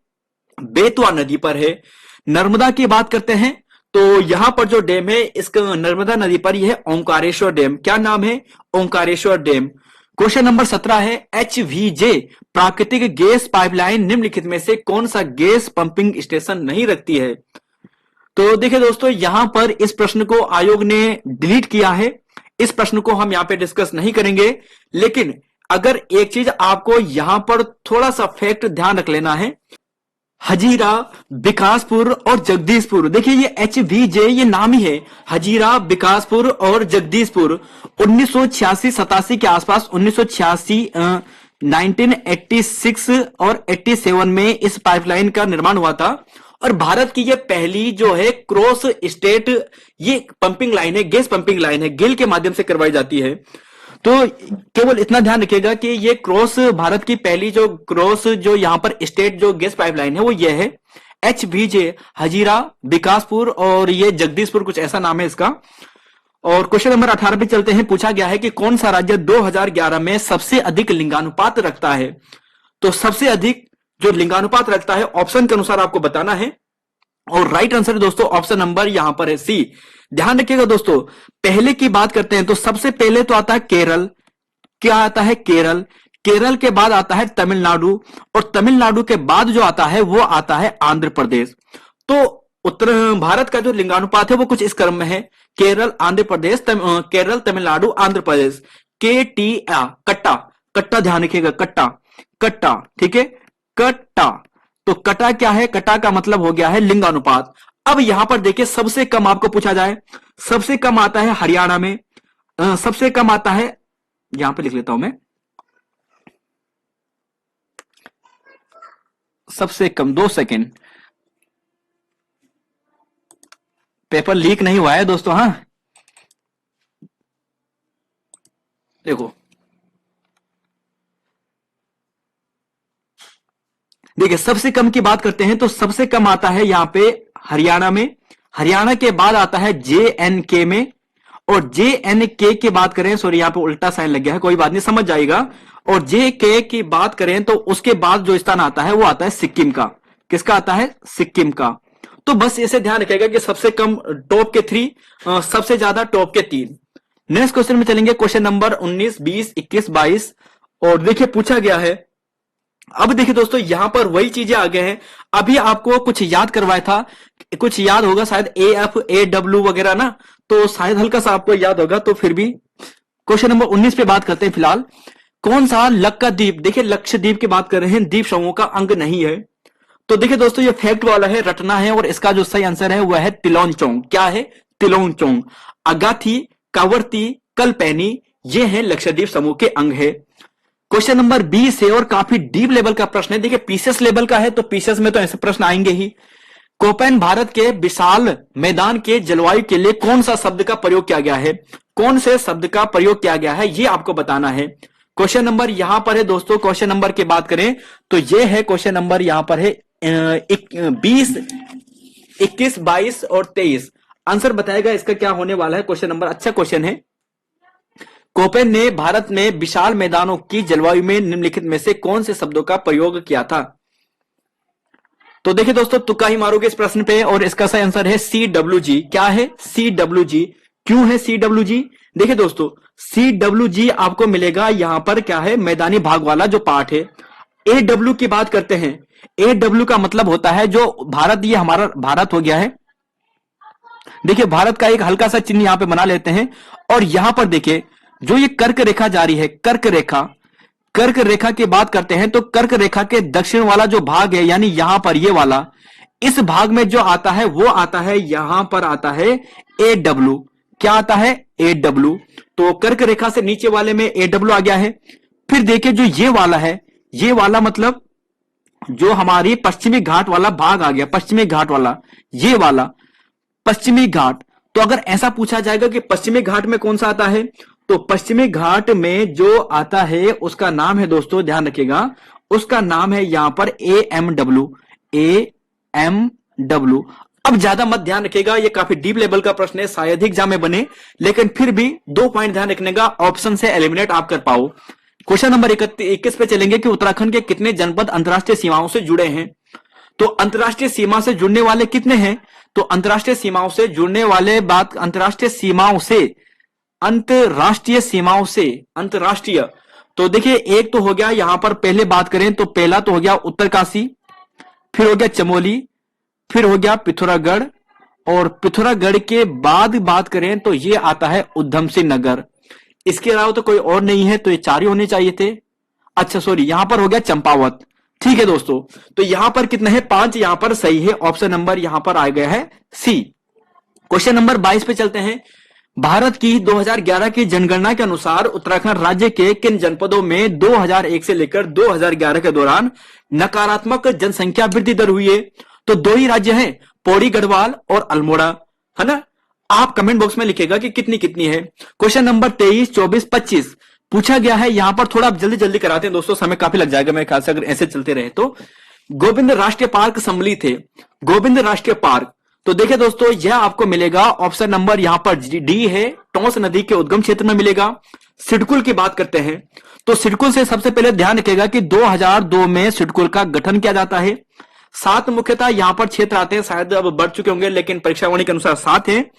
बेतवा नदी पर है। नर्मदा की बात करते हैं तो यहां पर जो डैम है इसका नर्मदा नदी पर यह है ओंकारेश्वर डैम। क्या नाम है, ओंकारेश्वर डैम। क्वेश्चन नंबर 17 है एचवीजे प्राकृतिक गैस पाइपलाइन निम्नलिखित में से कौन सा गैस पंपिंग स्टेशन नहीं रखती है। तो देखिए दोस्तों यहां पर इस प्रश्न को आयोग ने डिलीट किया है, इस प्रश्न को हम यहां पे डिस्कस नहीं करेंगे। लेकिन अगर एक चीज आपको यहां पर थोड़ा सा फैक्ट ध्यान रख लेना है, हजीरा, विकासपुर और जगदीशपुर। देखिए ये एचवीजे ये नाम ही है, हजीरा, विकासपुर और जगदीशपुर। 1986-87 के आसपास 1986 1986 और 87 में इस पाइपलाइन का निर्माण हुआ था। और भारत की ये पहली जो है क्रॉस स्टेट ये पंपिंग लाइन है, गैस पंपिंग लाइन है, गेल के माध्यम से करवाई जाती है। तो केवल इतना ध्यान रखिएगा कि ये क्रॉस भारत की पहली जो क्रॉस जो यहां पर स्टेट जो गैस पाइपलाइन है वो ये है HVJ, हजीरा, विकासपुर और ये जगदीशपुर, कुछ ऐसा नाम है इसका। और क्वेश्चन नंबर 18 पे चलते हैं। पूछा गया है कि कौन सा राज्य 2011 में सबसे अधिक लिंगानुपात रखता है। तो सबसे अधिक जो लिंगानुपात रखता है ऑप्शन के अनुसार आपको बताना है, और राइट आंसर दोस्तों ऑप्शन नंबर यहां पर है सी। ध्यान रखिएगा दोस्तों, पहले की बात करते हैं तो सबसे पहले तो आता है केरल। क्या आता है? केरल। केरल के बाद आता है तमिलनाडु, और तमिलनाडु के बाद जो आता है वो आता है आंध्र प्रदेश। तो उत्तर भारत का जो लिंगानुपात है वो कुछ इस क्रम में है, केरल, आंध्र प्रदेश, केरल, तमिलनाडु, आंध्र प्रदेश। कट्टा, कट्टा ध्यान रखिएगा, कट्टा, कट्टा, ठीक है, कट्टा। तो कटा क्या है? कटा का मतलब हो गया है लिंगानुपात। अब यहां पर देखिए सबसे कम आपको पूछा जाए, सबसे कम आता है हरियाणा में, सबसे कम आता है, यहां पे लिख लेता हूं मैं, सबसे कम, 2 सेकेंड, पेपर लीक नहीं हुआ है दोस्तों। हाँ देखो, देखिए सबसे कम की बात करते हैं तो सबसे कम आता है यहां पे हरियाणा में, हरियाणा के बाद आता है JNK में, और JNK की बात करें, सॉरी यहां पे उल्टा साइन लग गया है, कोई बात नहीं समझ जाएगा। और JK की बात करें तो उसके बाद जो स्थान आता है वो आता है सिक्किम का। किसका आता है? सिक्किम का। तो बस इसे ध्यान रखिएगा कि सबसे कम टॉप के 3, सबसे ज्यादा टॉप के 3। नेक्स्ट क्वेश्चन में चलेंगे, क्वेश्चन नंबर 19, 20, 21, 22। और देखिए पूछा गया है, अब देखिए दोस्तों यहां पर वही चीजें आ गए हैं। अभी आपको कुछ याद करवाया था, कुछ याद होगा शायद, AF, AW वगैरह ना, तो शायद हल्का सा आपको याद होगा। तो फिर भी क्वेश्चन नंबर 19 पे बात करते हैं फिलहाल। कौन सा लक्षद्वीप, देखिए लक्षद्वीप की बात कर रहे हैं, द्वीप समूह का अंग नहीं है। तो देखिए दोस्तों ये फैक्ट वाला है, रटना है, और इसका जो सही आंसर है वह है तिलोंचोंग। क्या है? तिलोंचोंग। अगाथी, कावरती, कल्पेनी, ये है लक्षद्वीप समूह के अंग है। क्वेश्चन नंबर 20 है और काफी डीप लेवल का प्रश्न है। देखिए पीसेस लेवल का है तो पीसेस में तो ऐसे प्रश्न आएंगे ही। कोपेन भारत के विशाल मैदान के जलवायु के लिए कौन सा शब्द का प्रयोग किया गया है? कौन से शब्द का प्रयोग किया गया है ये आपको बताना है। क्वेश्चन नंबर यहां पर है दोस्तों, क्वेश्चन नंबर की बात करें तो ये है क्वेश्चन नंबर यहां पर है 20, 21, 22 और 23। आंसर बताएगा इसका क्या होने वाला है क्वेश्चन नंबर। अच्छा क्वेश्चन है। कोपेन ने भारत में विशाल मैदानों की जलवायु में निम्नलिखित में से कौन से शब्दों का प्रयोग किया था? तो देखिए दोस्तों तुक्का ही मारोगे इस प्रश्न पे, और इसका सही आंसर है CWG। क्या है? CWG। क्यों है CWG? देखिए दोस्तों CWG आपको मिलेगा यहां पर, क्या है? मैदानी भाग वाला जो पार्ट है। AW की बात करते हैं, AW का मतलब होता है जो भारत, ये हमारा भारत हो गया है। देखिए भारत का एक हल्का सा चिन्ह यहां पे बना लेते हैं, और यहां पर देखिए जो ये कर्क रेखा जा रही है, कर्क रेखा, कर्क रेखा की बात करते हैं तो कर्क रेखा के दक्षिण वाला जो भाग है, यानी यहां पर ये वाला, इस भाग में जो आता है वो आता है, यहां पर आता है AW। क्या आता है? AW। तो कर्क रेखा से नीचे वाले में AW आ गया है। फिर देखिए जो ये वाला है, ये वाला मतलब जो हमारी पश्चिमी घाट वाला भाग आ गया, पश्चिमी घाट वाला, ये वाला पश्चिमी घाट। तो अगर ऐसा पूछा जाएगा कि पश्चिमी घाट में कौन सा आता है, तो पश्चिमी घाट में जो आता है उसका नाम है दोस्तों, ध्यान रखिएगा, उसका नाम है यहां पर AMW। AMW। अब ज्यादा मत ध्यान रखिएगा, ये काफी डीप लेवल का प्रश्न है, शायद ही एग्जाम में बने, लेकिन फिर भी 2 पॉइंट ध्यान रखने का, ऑप्शन से एलिमिनेट आप कर पाओ। क्वेश्चन नंबर 21 पे चलेंगे कि उत्तराखंड के कितने जनपद अंतरराष्ट्रीय सीमाओं से जुड़े हैं? तो अंतरराष्ट्रीय सीमा से जुड़ने वाले कितने हैं? तो अंतरराष्ट्रीय सीमाओं से जुड़ने वाले बात, अंतरराष्ट्रीय सीमाओं से, अंतरराष्ट्रीय सीमाओं से, अंतरराष्ट्रीय, तो देखिए एक तो हो गया यहां पर, पहले बात करें तो पहला तो हो गया उत्तरकाशी, फिर हो गया चमोली, फिर हो गया पिथौरागढ़, और पिथौरागढ़ के बाद बात करें तो ये आता है उधम सिंह नगर। इसके अलावा तो कोई और नहीं है, तो ये 4 ही होने चाहिए थे। अच्छा सॉरी, यहां पर हो गया चंपावत। ठीक है दोस्तों, तो यहां पर कितने हैं? 5 यहां पर सही है, ऑप्शन नंबर यहां पर आ गया है सी। क्वेश्चन नंबर 22 पे चलते हैं। भारत की 2011 की जनगणना के अनुसार उत्तराखंड राज्य के किन जनपदों में 2001 से लेकर 2011 के दौरान नकारात्मक जनसंख्या वृद्धि दर हुई है? तो दो ही राज्य हैं, पौड़ी गढ़वाल और अल्मोड़ा, है ना। आप कमेंट बॉक्स में लिखेगा कि कितनी कितनी है। क्वेश्चन नंबर 23, 24, 25 पूछा गया है। यहां पर थोड़ा जल्दी जल्दी कराते हैं दोस्तों, समय काफी लग जाएगा मेरे ख्याल से अगर ऐसे चलते रहे तो। गोविंद राष्ट्रीय पार्क सम्मिलित है, गोविंद राष्ट्रीय पार्क। तो देखिए दोस्तों, यह आपको मिलेगा ऑप्शन नंबर यहां पर डी है, टोंस नदी के उद्गम क्षेत्र में मिलेगा। सिडकुल की बात करते हैं तो सिडकुल से सबसे पहले ध्यान रखेगा कि 2002 में सिडकुल का गठन किया जाता है। 7 मुख्यतः यहां पर क्षेत्र आते हैं, शायद अब बढ़ चुके होंगे लेकिन परीक्षावाणी के अनुसार 7 है।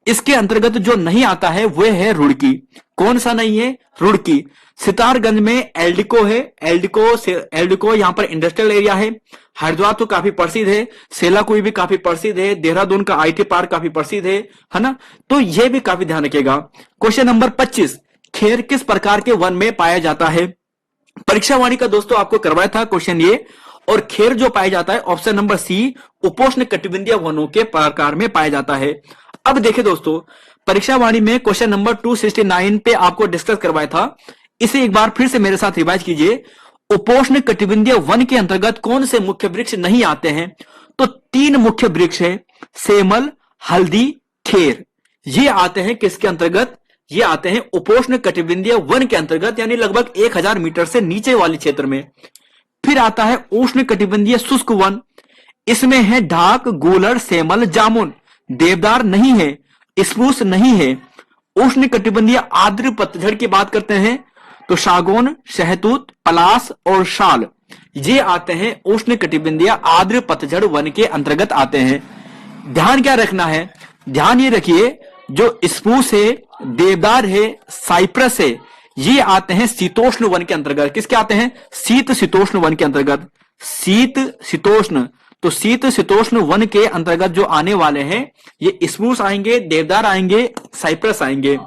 इसके अंतर्गत जो नहीं आता है वह है रुड़की। कौन सा नहीं है? रुड़की। सितारगंज में एल्डिको है, एल्डिको यहां पर इंडस्ट्रियल एरिया है। हरिद्वार तो काफी प्रसिद्ध है, सेलाकुई भी काफी प्रसिद्ध है, देहरादून का आईटी पार्क काफी प्रसिद्ध है ना। तो यह भी काफी ध्यान रखिएगा। क्वेश्चन नंबर 25, खेर किस प्रकार के वन में पाया जाता है? परीक्षावाणी का दोस्तों आपको करवाया था क्वेश्चन ये, और खेर जो पाया जाता है ऑप्शन नंबर सी, उपोष्ण कटिबंधीय वनों के प्रकार में पाया जाता है। अब देखिए दोस्तों, परीक्षावाणी में क्वेश्चन नंबर 269 पे आपको डिस्कस करवाया था, इसे एक बार फिर से मेरे साथ रिवाइज कीजिए। उपोष्ण कटिबंधीय वन के अंतर्गत कौन से मुख्य वृक्ष नहीं आते हैं? तो 3 मुख्य वृक्ष है, सेमल, हल्दी, खेर। ये आते हैं किसके अंतर्गत? ये आते हैं उपोष्ण कटिबंधीय वन के अंतर्गत, यानी लगभग 1000 मीटर से नीचे वाले क्षेत्र में। फिर आता है उष्ण कटिबंधीय शुष्क वन, इसमें है ढाक, गूलर, सेमल, जामुन। देवदार नहीं है, स्प्रूस नहीं है। उष्ण कटिबंधीय आर्द्र पतझड़ की बात करते हैं तो सागौन, शहतूत, पलास और शाल ये आते हैं उष्ण कटिबंधीय आर्द्र पतझड़ वन के अंतर्गत आते हैं। ध्यान क्या रखना है? ध्यान ये रखिए, जो स्प्रूस है, देवदार है, साइप्रस है, ये आते हैं शीतोष्ण वन के अंतर्गत। किसके आते हैं? शीत शीतोष्ण वन के अंतर्गत। शीत शीतोष्ण, तो शीत शीतोष्ण वन के अंतर्गत जो आने वाले हैं ये स्प्रूस आएंगे, देवदार आएंगे, साइप्रस आएंगे।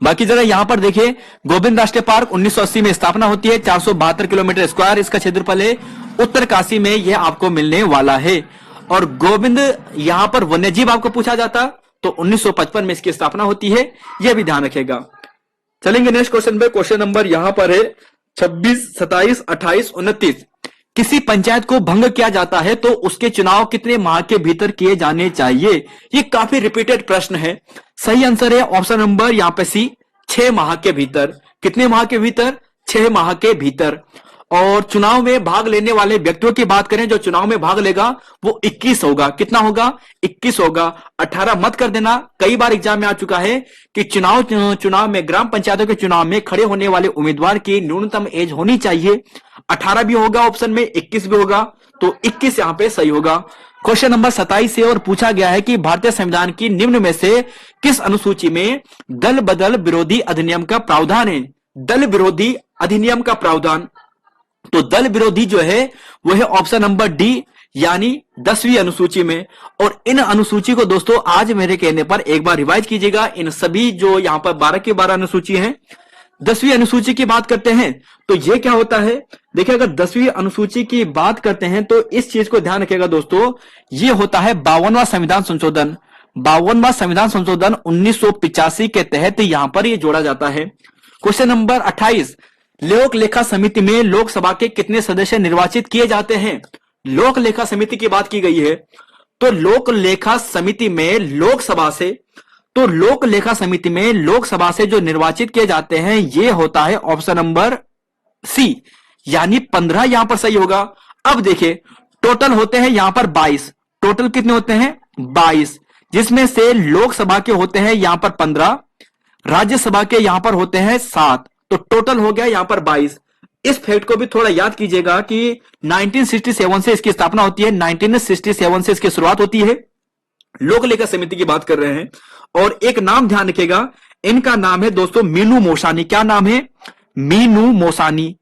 बाकी जरा यहां पर देखिए, गोविंद राष्ट्रीय पार्क 1980 में स्थापना होती है, 472 किलोमीटर स्क्वायर इसका क्षेत्रफल है। उत्तरकाशी में यह आपको मिलने वाला है। और गोविंद यहां पर वन्यजीव आपको पूछा जाता तो 1955 में इसकी स्थापना होती है, यह भी ध्यान रखेगा। चलेंगे नेक्स्ट क्वेश्चन पे। क्वेश्चन नंबर यहां पर है 26, 27, 28, 29। किसी पंचायत को भंग किया जाता है तो उसके चुनाव कितने माह के भीतर किए जाने चाहिए? ये काफी रिपीटेड प्रश्न है। सही आंसर है ऑप्शन नंबर यहां पे सी, 6 माह के भीतर। कितने माह के भीतर? 6 माह के भीतर। और चुनाव में भाग लेने वाले व्यक्तियों की बात करें, जो चुनाव में भाग लेगा वो 21 होगा। कितना होगा? 21 होगा। 18 मत कर देना, कई बार एग्जाम में आ चुका है कि चुनाव में, ग्राम पंचायतों के चुनाव में खड़े होने वाले उम्मीदवार की न्यूनतम एज होनी चाहिए। 18 भी होगा ऑप्शन में, 21 भी होगा, तो 21 यहां पे सही होगा। क्वेश्चन नंबर 27 से और पूछा गया है कि भारतीय संविधान की निम्न में से किस अनुसूची में दल बदल विरोधी अधिनियम का प्रावधान है? दल विरोधी अधिनियम का प्रावधान, तो दल विरोधी जो है वह है ऑप्शन नंबर डी, यानी 10वीं अनुसूची में। और इन अनुसूची को दोस्तों आज मेरे कहने पर एक बार रिवाइज कीजिएगा। इन सभी जो यहां पर 12 की 12 अनुसूची हैं, 10वीं अनुसूची की बात करते हैं तो ये क्या होता है? देखिए, अगर 10वीं अनुसूची की बात करते हैं तो इस चीज को ध्यान रखिएगा दोस्तों, ये होता है 52वां संविधान संशोधन। 52वां संविधान संशोधन 1985 के तहत यहां पर ये जोड़ा जाता है। क्वेश्चन नंबर 28, लोक लेखा समिति में लोकसभा के कितने सदस्य निर्वाचित किए जाते हैं? लोक लेखा समिति की बात की गई है, तो लोक लेखा समिति में लोकसभा से जो निर्वाचित किए जाते हैं ये होता है ऑप्शन नंबर सी, यानी 15 यहां पर सही होगा। अब देखिए, टोटल होते हैं यहां पर 22। टोटल कितने होते हैं? 22, जिसमें से लोकसभा के होते हैं यहां पर 15, राज्यसभा के यहां पर होते हैं 7, तो टोटल हो गया यहां पर 22। इस फैक्ट को भी थोड़ा याद कीजिएगा कि 1967 से इसकी स्थापना होती है, 1967 से इसकी शुरुआत होती है। लोक लेखा समिति की बात कर रहे हैं। और एक नाम ध्यान रखिएगा, इनका नाम है दोस्तों मीनू मोसानी। क्या नाम है? मीनू मोसानी।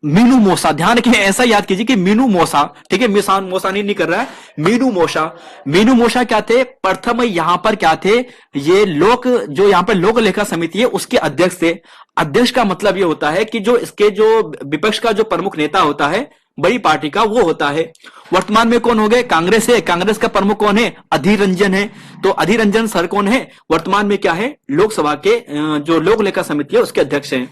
मीनू मोसा, ध्यान रखिए, ऐसा याद कीजिए कि मीनू मोसा, ठीक है, मोसानी नहीं कर रहा है, मीनू मोसा। मीनू मोसा क्या थे? प्रथम यहां पर क्या थे? ये जो यहां पर लोक लेखा समिति है उसके अध्यक्ष थे। अध्यक्ष का मतलब ये होता है कि जो इसके जो विपक्ष का जो प्रमुख नेता होता है बड़ी पार्टी का, वो होता है। वर्तमान में कौन हो गए? कांग्रेस है। कांग्रेस का प्रमुख कौन है? अधीर रंजन है। तो अधीर रंजन सर कौन है? वर्तमान में क्या है? लोकसभा के जो लोक लेखा समिति है उसके अध्यक्ष हैं।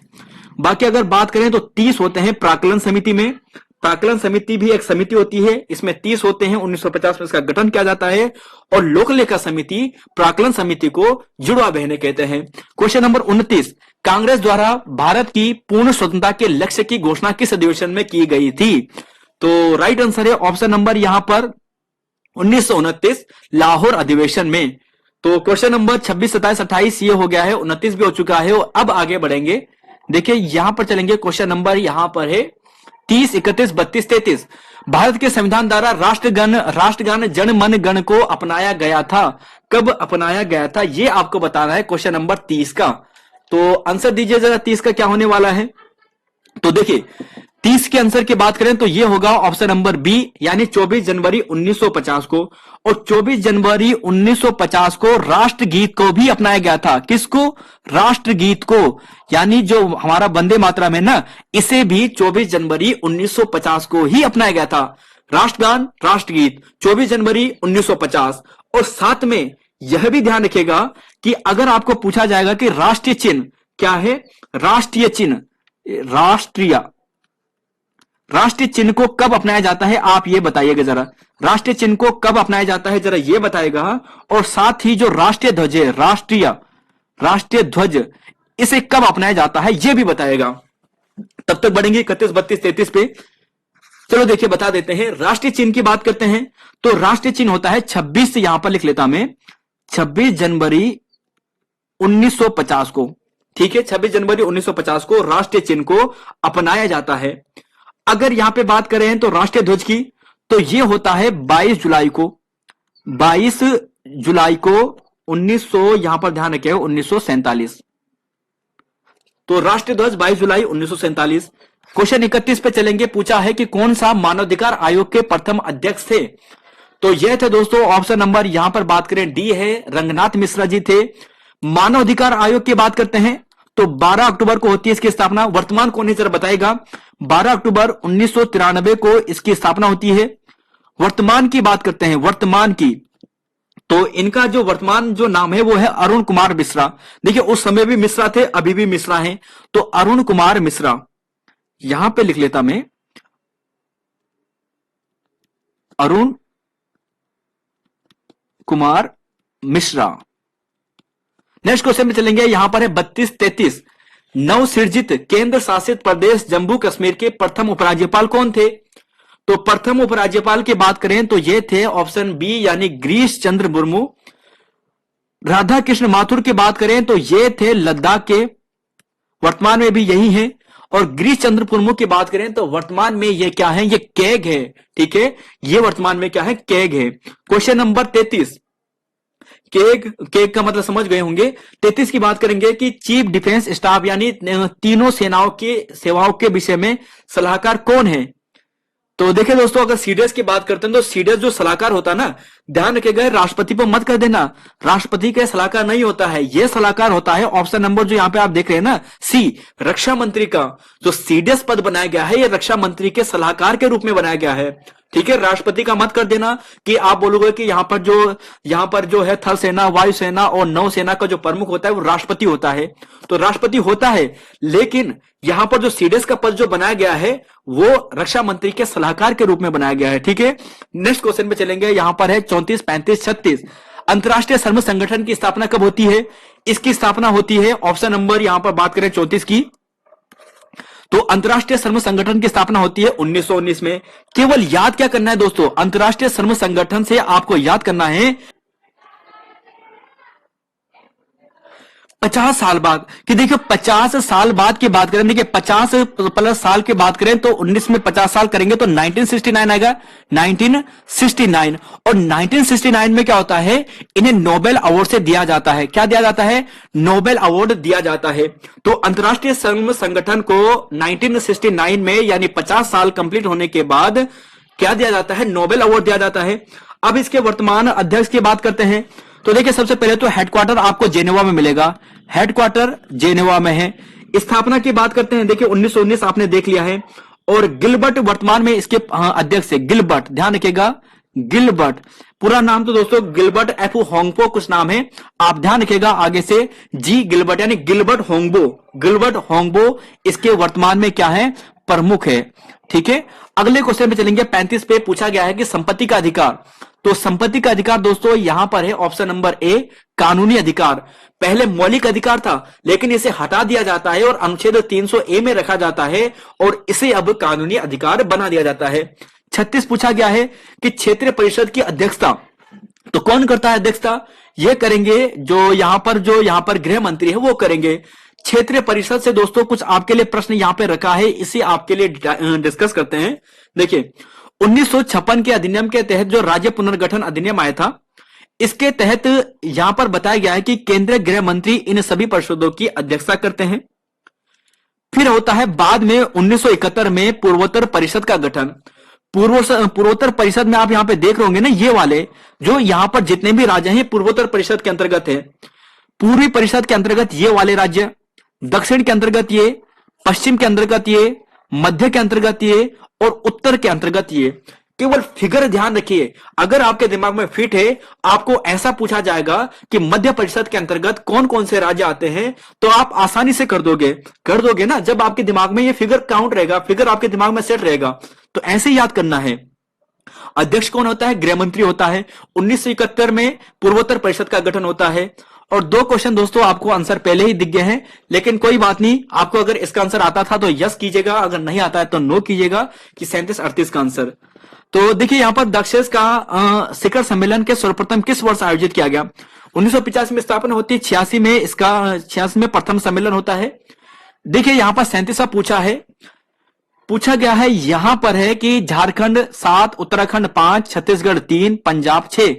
बाकी अगर बात करें तो 30 होते हैं प्राक्कलन समिति में, प्राक्कलन समिति भी एक समिति होती है, इसमें 30 होते हैं, 1950 में इसका गठन किया जाता है। और लोक लेखा समिति प्राक्कलन समिति को जुड़वा बहने कहते हैं। क्वेश्चन नंबर 29, कांग्रेस द्वारा भारत की पूर्ण स्वतंत्रता के लक्ष्य की घोषणा किस अधिवेशन में की गई थी? तो राइट आंसर है ऑप्शन नंबर यहां पर 1929 लाहौर अधिवेशन में। तो क्वेश्चन नंबर 26, 27, 28 ये हो गया है, 29 भी हो चुका है। और अब आगे बढ़ेंगे, देखिए यहां पर चलेंगे। क्वेश्चन नंबर यहां पर है 30, 31, 32, 33। भारत के संविधान द्वारा राष्ट्रगान जन मन गण को अपनाया गया था। कब अपनाया गया था ये आपको बताना है क्वेश्चन नंबर 30 का। तो आंसर दीजिए जरा 30 का क्या होने वाला है। तो देखिए 30 के आंसर की बात करें तो ये होगा ऑप्शन नंबर बी, यानी 24 जनवरी 1950 को। और 24 जनवरी 1950 को राष्ट्रगीत को भी अपनाया गया था। किसको? राष्ट्रगीत को, यानी जो हमारा वंदे मातरम है ना, इसे भी 24 जनवरी 1950 को ही अपनाया गया था। राष्ट्रगान राष्ट्रगीत 24 जनवरी 1950। और साथ में यह भी ध्यान रखिएगा कि अगर आपको पूछा जाएगा कि राष्ट्रीय चिन्ह क्या है, राष्ट्रीय चिन्ह, राष्ट्रीय चिन्ह को कब अपनाया जाता है, आप ये बताइएगा जरा। राष्ट्रीय चिन्ह को कब अपनाया जाता है जरा ये बताएगा। और साथ ही जो राष्ट्रीय ध्वज है, राष्ट्रीय ध्वज, इसे कब अपनाया जाता है ये भी बताएगा। तब तक बढ़ेंगे 31, 32, 33 पे। चलो देखिए बता देते हैं। राष्ट्रीय चिन्ह की बात करते हैं तो राष्ट्रीय चिन्ह होता है 26, यहां पर लिख लेता मैं, 26 जनवरी 1950 को। ठीक है, 26 जनवरी 1950 को राष्ट्रीय चिन्ह को अपनाया जाता है। अगर यहां पे बात करें तो राष्ट्रीय ध्वज की, तो यह होता है 22 जुलाई को, 22 जुलाई को 1900, यहां पर ध्यान रखें 1947। तो राष्ट्रीय ध्वज 22 जुलाई 1947। क्वेश्चन 31 पे चलेंगे। पूछा है कि कौन सा मानवाधिकार आयोग के प्रथम अध्यक्ष थे? तो यह थे दोस्तों ऑप्शन नंबर यहां पर बात करें डी है, रंगनाथ मिश्रा जी थे। मानवाधिकार आयोग की बात करते हैं तो 12 अक्टूबर को होती है इसकी स्थापना। वर्तमान कौन है जरा बताएगा। 12 अक्टूबर 1993 को इसकी स्थापना होती है। वर्तमान की बात करते हैं, वर्तमान की, तो इनका जो वर्तमान जो नाम है वो है अरुण कुमार मिश्रा। देखिए उस समय भी मिश्रा थे, अभी भी मिश्रा हैं। तो अरुण कुमार मिश्रा, यहां पे लिख लेता मैं, अरुण कुमार मिश्रा। नेक्स्ट क्वेश्चन में चलेंगे, यहां पर है 32, 33। नवसृजित केंद्र शासित प्रदेश जम्मू कश्मीर के प्रथम उपराज्यपाल कौन थे? तो प्रथम उपराज्यपाल की बात करें तो ये थे ऑप्शन बी, यानी गिरीश चंद्र मुर्मू। राधा कृष्ण माथुर की बात करें तो ये थे लद्दाख के, वर्तमान में भी यही है। और गिरीश चंद्र मुर्मू की बात करें तो वर्तमान में ये क्या है, ये कैग है। ठीक है, ये वर्तमान में क्या है, कैग है। क्वेश्चन नंबर 33, केग का मतलब समझ गए होंगे। 33 की बात करेंगे कि चीफ डिफेंस स्टाफ यानी तीनों सेनाओं की सेवाओं के विषय में सलाहकार कौन है? तो देखिए दोस्तों, अगर सीडीएस की बात करते हैं तो सीडीएस जो सलाहकार होता है ना, ध्यान रखिएगा राष्ट्रपति पर मत कर देना, राष्ट्रपति का सलाहकार नहीं होता है। यह सलाहकार होता है ऑप्शन नंबर जो यहां पे आप देख रहे हैं ना, सी, रक्षा मंत्री का। जो सीडीएस पद बनाया गया है, यह रक्षा मंत्री के सलाहकार के रूप में बनाया गया है। ठीक है, राष्ट्रपति का मत कर देना कि आप बोलोगे कि यहां पर जो है थल सेना, वायुसेना और नौसेना का जो प्रमुख होता है वो राष्ट्रपति होता है। तो राष्ट्रपति होता है, लेकिन यहां पर जो सीडीएस का पद जो बनाया गया है वो रक्षा मंत्री के सलाहकार के रूप में बनाया गया है। ठीक है, नेक्स्ट क्वेश्चन पे चलेंगे। यहां पर है 34, 35, 36। अंतरराष्ट्रीय श्रम संगठन की स्थापना कब होती है? इसकी स्थापना होती है ऑप्शन नंबर यहां पर बात करें 34 की, तो अंतरराष्ट्रीय श्रम संगठन की स्थापना होती है 1919 में। केवल याद क्या करना है दोस्तों, अंतरराष्ट्रीय श्रम संगठन से आपको याद करना है 50 साल बाद। कि देखिए 50 साल बाद की बात करें, देखिए 50 प्लस साल की बात करें तो 19 में 50 साल करेंगे तो 1969 आएगा, 1969। और 1969 में क्या होता है, इन्हें नोबेल अवार्ड से दिया जाता है। क्या दिया जाता है? नोबेल अवार्ड दिया जाता है। तो अंतरराष्ट्रीय श्रम संगठन को 1969 में यानी 50 साल कंप्लीट होने के बाद क्या दिया जाता है? नोबेल अवार्ड दिया जाता है। अब इसके वर्तमान अध्यक्ष की बात करते हैं तो देखिए सबसे पहले तो हेडक्वार्टर आपको जेनेवा में मिलेगा, हेडक्वार्टर जेनेवा में है। स्थापना की बात करते हैं, देखिए 1919 आपने देख लिया है। और गिलबर्ट वर्तमान में इसके अध्यक्ष है, गिलबर्ट, ध्यान रखिएगा गिलबर्ट। पूरा नाम तो दोस्तों गिलबर्ट एफ होंगपो कुछ नाम है, आप ध्यान रखिएगा आगे से जी गिलबर्ट, यानी गिलबर्ट होंगबो, गिलबर्ट होंगबो इसके वर्तमान में क्या है? प्रमुख है। ठीक है, अगले क्वेश्चन पे चलेंगे। 35 पे पूछा गया है कि संपत्ति का अधिकार। तो संपत्ति का अधिकार दोस्तों यहां पर है ऑप्शन नंबर ए, कानूनी अधिकार। पहले मौलिक अधिकार था, लेकिन इसे हटा दिया जाता है और अनुच्छेद 300 ए में रखा जाता है और इसे अब कानूनी अधिकार बना दिया जाता है। 36 पूछा गया है कि क्षेत्रीय परिषद की अध्यक्षता तो कौन करता है अध्यक्षता? ये करेंगे जो यहां पर गृह मंत्री है वो करेंगे। क्षेत्रीय परिषद से दोस्तों कुछ आपके लिए प्रश्न यहां पे रखा है, इसे आपके लिए डिस्कस करते हैं। देखिए 1956 के अधिनियम के तहत जो राज्य पुनर्गठन अधिनियम आया था, इसके तहत यहां पर बताया गया है कि केंद्रीय गृह मंत्री इन सभी परिषदों की अध्यक्षता करते हैं। फिर होता है बाद में 1971 में पूर्वोत्तर परिषद का गठन। पूर्वोत्तर परिषद में आप यहां पे देख रहे होंगे ना, ये वाले जो यहां पर जितने भी राज्य हैं पूर्वोत्तर परिषद के अंतर्गत है। पूर्वी परिषद के अंतर्गत ये वाले राज्य, दक्षिण के अंतर्गत ये, पश्चिम के अंतर्गत ये, मध्य के अंतर्गत ये और उत्तर के अंतर्गत ये। केवल फिगर ध्यान रखिए, अगर आपके दिमाग में फिट है, आपको ऐसा पूछा जाएगा कि मध्य परिषद के अंतर्गत कौन कौन से राज्य आते हैं, तो आप आसानी से कर दोगे ना, जब आपके दिमाग में ये फिगर काउंट रहेगा, फिगर आपके दिमाग में सेट रहेगा। तो ऐसे याद करना है। अध्यक्ष कौन होता है? गृह मंत्री होता है। 1971 में पूर्वोत्तर परिषद का गठन होता है। और 2 क्वेश्चन दोस्तों आपको आंसर पहले ही दिख गए हैं, लेकिन कोई बात नहीं, आपको अगर इसका आंसर आता था तो यस कीजिएगा, अगर नहीं आता है तो नो कीजिएगा कि 37-38 का आंसर। तो देखिए यहां पर दक्षेस का शिखर सम्मेलन के सर्वप्रथम किस वर्ष आयोजित किया गया? 1950 में स्थापना होती है, 86 में इसका 86 में प्रथम सम्मेलन होता है। देखिए यहां पर 37वां पूछा गया है, यहां पर है कि झारखंड 7, उत्तराखंड 5, छत्तीसगढ़ 3, पंजाब 6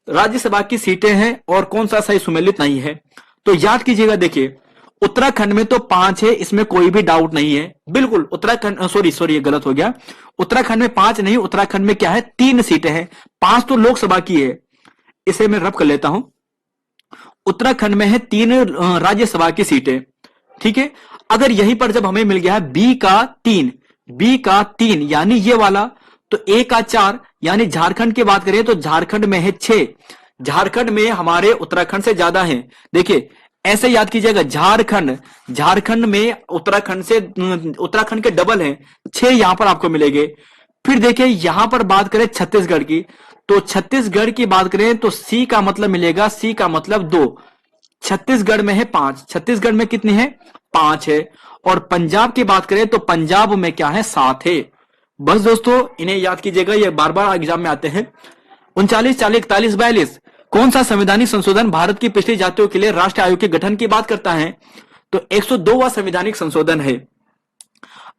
राज्यसभा की सीटें हैं और कौन सा सही सुमेलित नहीं है। तो याद कीजिएगा, देखिए उत्तराखंड में तो 5 है, इसमें कोई भी डाउट नहीं है। बिल्कुल उत्तराखंड, सॉरी ये गलत हो गया। उत्तराखंड में 5 नहीं, उत्तराखंड में क्या है 3 सीटें हैं। 5 तो लोकसभा की है, इसे मैं रब कर लेता हूं। उत्तराखंड में है 3 राज्यसभा की सीटें। ठीक है, अगर यहीं पर जब हमें मिल गया है बी का 3 यानी ये वाला, तो ए का 4 यानी झारखंड की बात करें तो झारखंड में है 6। झारखंड में हमारे उत्तराखंड से ज्यादा है। देखिए ऐसे याद कीजिएगा, झारखंड में उत्तराखंड के डबल हैं, 6 यहां पर आपको मिलेंगे। फिर देखिए यहां पर बात करें छत्तीसगढ़ की, तो छत्तीसगढ़ की बात करें तो सी का मतलब मिलेगा, सी का मतलब 2। छत्तीसगढ़ में है 5, छत्तीसगढ़ में कितनी है 5 है। और पंजाब की बात करें तो पंजाब में क्या है 7 है। बस दोस्तों इन्हें याद कीजिएगा, ये बार बार एग्जाम में आते हैं। 39, 40, 41, 42 कौन सा संवैधानिक संशोधन भारत की पिछड़ी जातियों के लिए राष्ट्रीय आयोग के गठन की बात करता है? तो 102वां संवैधानिक संशोधन है।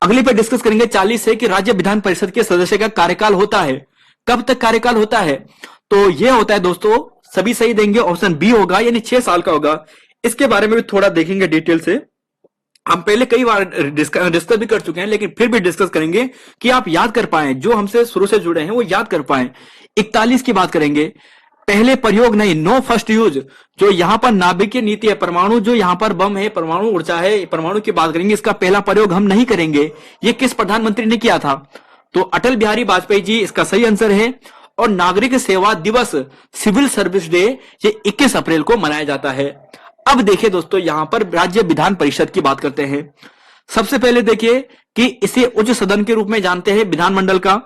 अगली पे डिस्कस करेंगे 40 से कि राज्य विधान परिषद के सदस्य का कार्यकाल होता है, कब तक कार्यकाल होता है? तो यह होता है दोस्तों, सभी सही देंगे, ऑप्शन बी होगा, यानी 6 साल का होगा। इसके बारे में भी थोड़ा देखेंगे डिटेल से, हम पहले कई बार डिस्कस भी कर चुके हैं, लेकिन फिर भी डिस्कस करेंगे कि आप याद कर पाए, जो हमसे शुरू से जुड़े हैं वो याद कर पाए। 41 की बात करेंगे, पहले प्रयोग नहीं, नो फर्स्ट यूज। जो यहां पर नाभिकीय नीति है, परमाणु जो यहां पर बम है, परमाणु ऊर्जा है, परमाणु की बात करेंगे, इसका पहला प्रयोग हम नहीं करेंगे। ये किस प्रधानमंत्री ने किया था? तो अटल बिहारी वाजपेयी जी इसका सही आंसर है। और नागरिक सेवा दिवस, सिविल सर्विस डे, ये 21 अप्रैल को मनाया जाता है। अब देखिए दोस्तों, यहां पर राज्य विधान परिषद की बात करते हैं। सबसे पहले देखिए कि इसे उच्च सदन के रूप में जानते हैं विधानमंडल का।